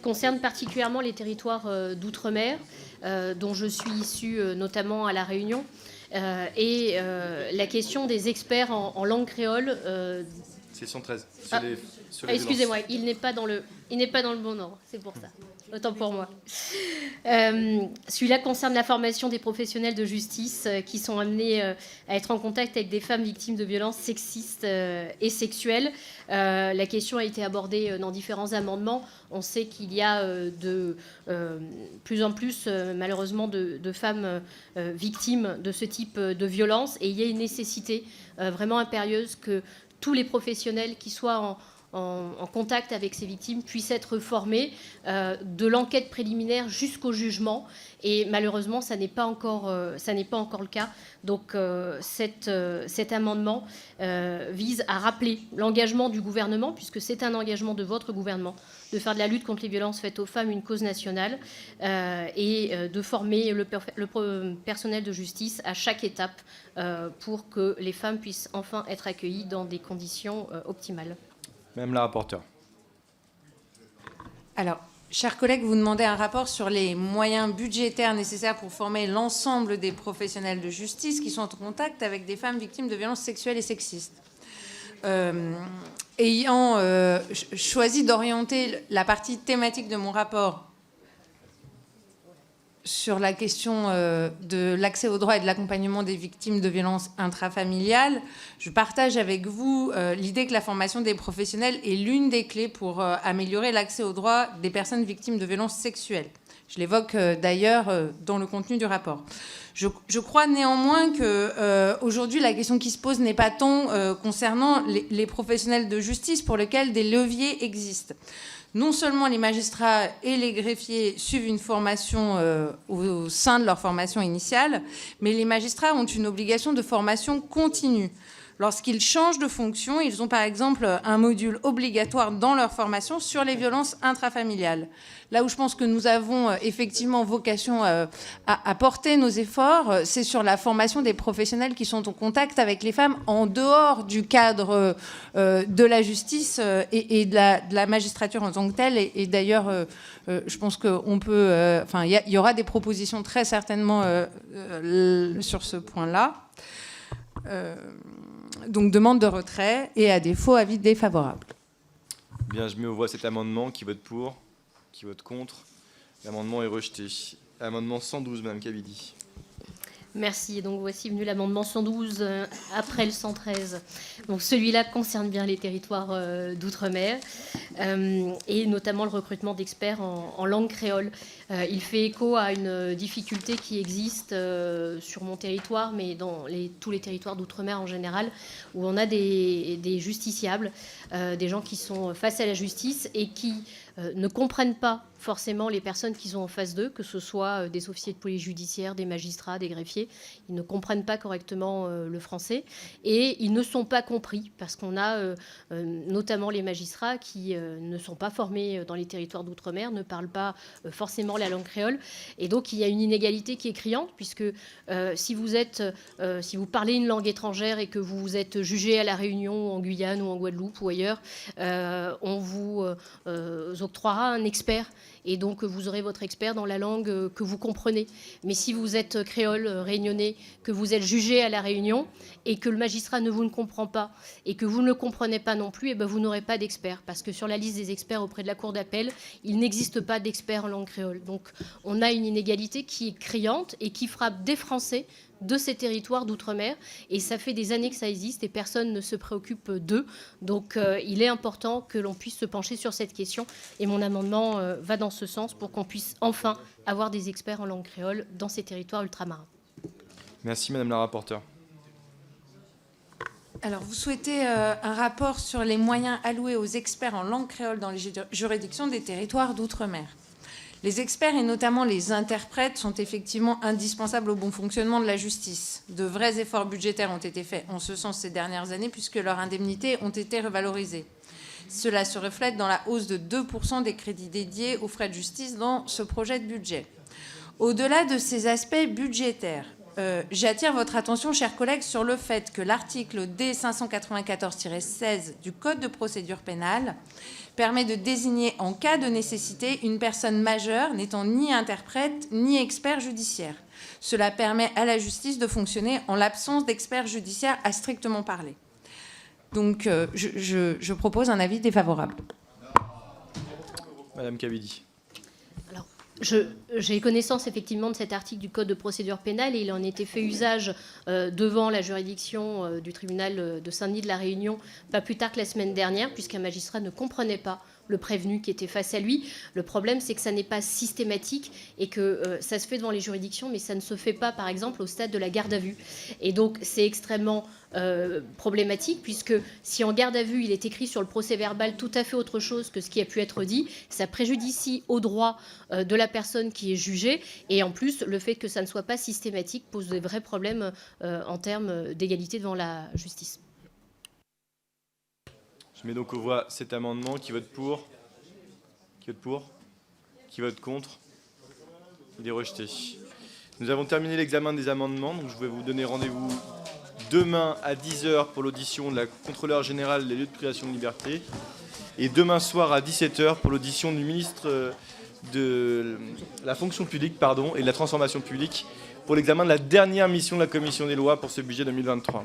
Speaker 18: concerne particulièrement les territoires d'outre-mer, dont je suis issue notamment à La Réunion, et la question des experts en langue créole.
Speaker 1: C'est 113.
Speaker 18: Excusez-moi, il n'est pas dans le bon ordre, c'est pour ça. Autant pour moi. Celui-là concerne la formation des professionnels de justice qui sont amenés à être en contact avec des femmes victimes de violences sexistes et sexuelles. La question a été abordée dans différents amendements. On sait qu'il y a de plus en plus, malheureusement, de femmes victimes de ce type de violence. Et il y a une nécessité vraiment impérieuse que tous les professionnels qui soient en contact avec ces victimes puissent être formés de l'enquête préliminaire jusqu'au jugement. Et malheureusement, ça n'est pas encore le cas. Donc cet amendement vise à rappeler l'engagement du gouvernement, puisque c'est un engagement de votre gouvernement, de faire de la lutte contre les violences faites aux femmes une cause nationale et de former le personnel de justice à chaque étape pour que les femmes puissent enfin être accueillies dans des conditions optimales.
Speaker 1: Madame la rapporteure.
Speaker 4: Alors, chers collègues, vous demandez un rapport sur les moyens budgétaires nécessaires pour former l'ensemble des professionnels de justice qui sont en contact avec des femmes victimes de violences sexuelles et sexistes. Ayant choisi d'orienter la partie thématique de mon rapport sur la question de l'accès aux droits et de l'accompagnement des victimes de violences intrafamiliales, je partage avec vous l'idée que la formation des professionnels est l'une des clés pour améliorer l'accès aux droits des personnes victimes de violences sexuelles. Je l'évoque d'ailleurs dans le contenu du rapport. Je crois néanmoins qu'aujourd'hui, la question qui se pose n'est pas tant concernant les professionnels de justice pour lesquels des leviers existent. Non seulement les magistrats et les greffiers suivent une formation au sein de leur formation initiale, mais les magistrats ont une obligation de formation continue. Lorsqu'ils changent de fonction, ils ont par exemple un module obligatoire dans leur formation sur les violences intrafamiliales. Là où je pense que nous avons effectivement vocation à porter nos efforts, c'est sur la formation des professionnels qui sont en contact avec les femmes en dehors du cadre de la justice et de la magistrature en tant que telle. Et d'ailleurs, je pense qu'on peut... il y aura des propositions très certainement sur ce point-là. Donc demande de retrait et à défaut avis défavorable.
Speaker 1: Bien, je mets aux voix cet amendement. Qui vote pour? Qui vote contre? L'amendement est rejeté. Amendement 112, Madame Kabidi.
Speaker 18: Merci. Donc voici venu l'amendement 112 après le 113. Donc celui-là concerne bien les territoires d'outre-mer et notamment le recrutement d'experts en langue créole. Il fait écho à une difficulté qui existe sur mon territoire, mais dans tous les territoires d'outre-mer en général, où on a des justiciables, des gens qui sont face à la justice et qui ne comprennent pas forcément les personnes qu'ils ont en face d'eux, que ce soit des officiers de police judiciaire, des magistrats, des greffiers. Ils ne comprennent pas correctement le français et ils ne sont pas compris parce qu'on a notamment les magistrats qui ne sont pas formés dans les territoires d'outre-mer, ne parlent pas forcément la langue créole. Et donc, il y a une inégalité qui est criante puisque si vous parlez une langue étrangère et que vous êtes jugé à La Réunion, en Guyane ou en Guadeloupe ou ailleurs, on vous octroiera un expert et donc vous aurez votre expert dans la langue que vous comprenez. Mais si vous êtes créole, réunionnais, que vous êtes jugé à La Réunion et que le magistrat ne vous comprend pas et que vous ne le comprenez pas non plus, et ben vous n'aurez pas d'expert parce que sur la liste des experts auprès de la Cour d'appel, il n'existe pas d'expert en langue créole. Donc on a une inégalité qui est criante et qui frappe des Français de ces territoires d'outre-mer et ça fait des années que ça existe et personne ne se préoccupe d'eux. Donc il est important que l'on puisse se pencher sur cette question et mon amendement va dans ce sens pour qu'on puisse enfin avoir des experts en langue créole dans ces territoires ultramarins.
Speaker 1: Merci Madame la rapporteure.
Speaker 4: Alors, vous souhaitez un rapport sur les moyens alloués aux experts en langue créole dans les juridictions des territoires d'outre-mer. Les experts, et notamment les interprètes, sont effectivement indispensables au bon fonctionnement de la justice. De vrais efforts budgétaires ont été faits en ce sens ces dernières années, puisque leurs indemnités ont été revalorisées. Cela se reflète dans la hausse de 2% des crédits dédiés aux frais de justice dans ce projet de budget. Au-delà de ces aspects budgétaires, j'attire votre attention, chers collègues, sur le fait que l'article D594-16 du Code de procédure pénale permet de désigner en cas de nécessité une personne majeure n'étant ni interprète ni expert judiciaire. Cela permet à la justice de fonctionner en l'absence d'expert judiciaire à strictement parler. Donc, je propose un avis défavorable.
Speaker 1: Madame Cavidi.
Speaker 18: J'ai connaissance effectivement de cet article du Code de procédure pénale et il en était fait usage devant la juridiction du tribunal de Saint-Denis de la Réunion pas plus tard que la semaine dernière puisqu'un magistrat ne comprenait pas le prévenu qui était face à lui. Le problème, c'est que ça n'est pas systématique et que ça se fait devant les juridictions, mais ça ne se fait pas, par exemple, au stade de la garde à vue. Et donc, c'est extrêmement problématique, puisque si en garde à vue, il est écrit sur le procès-verbal tout à fait autre chose que ce qui a pu être dit, ça préjudicie au droit de la personne qui est jugée. Et en plus, le fait que ça ne soit pas systématique pose de vrais problèmes en termes d'égalité devant la justice.
Speaker 1: Je mets donc aux voix cet amendement. Qui vote pour? Qui vote pour? Qui vote contre? Il est rejeté. Nous avons terminé l'examen des amendements. Donc je vais vous donner rendez-vous demain à 10h pour l'audition de la contrôleure générale des lieux de privation de liberté et demain soir à 17h pour l'audition du ministre de la fonction publique et de la transformation publique pour l'examen de la dernière mission de la Commission des lois pour ce budget 2023.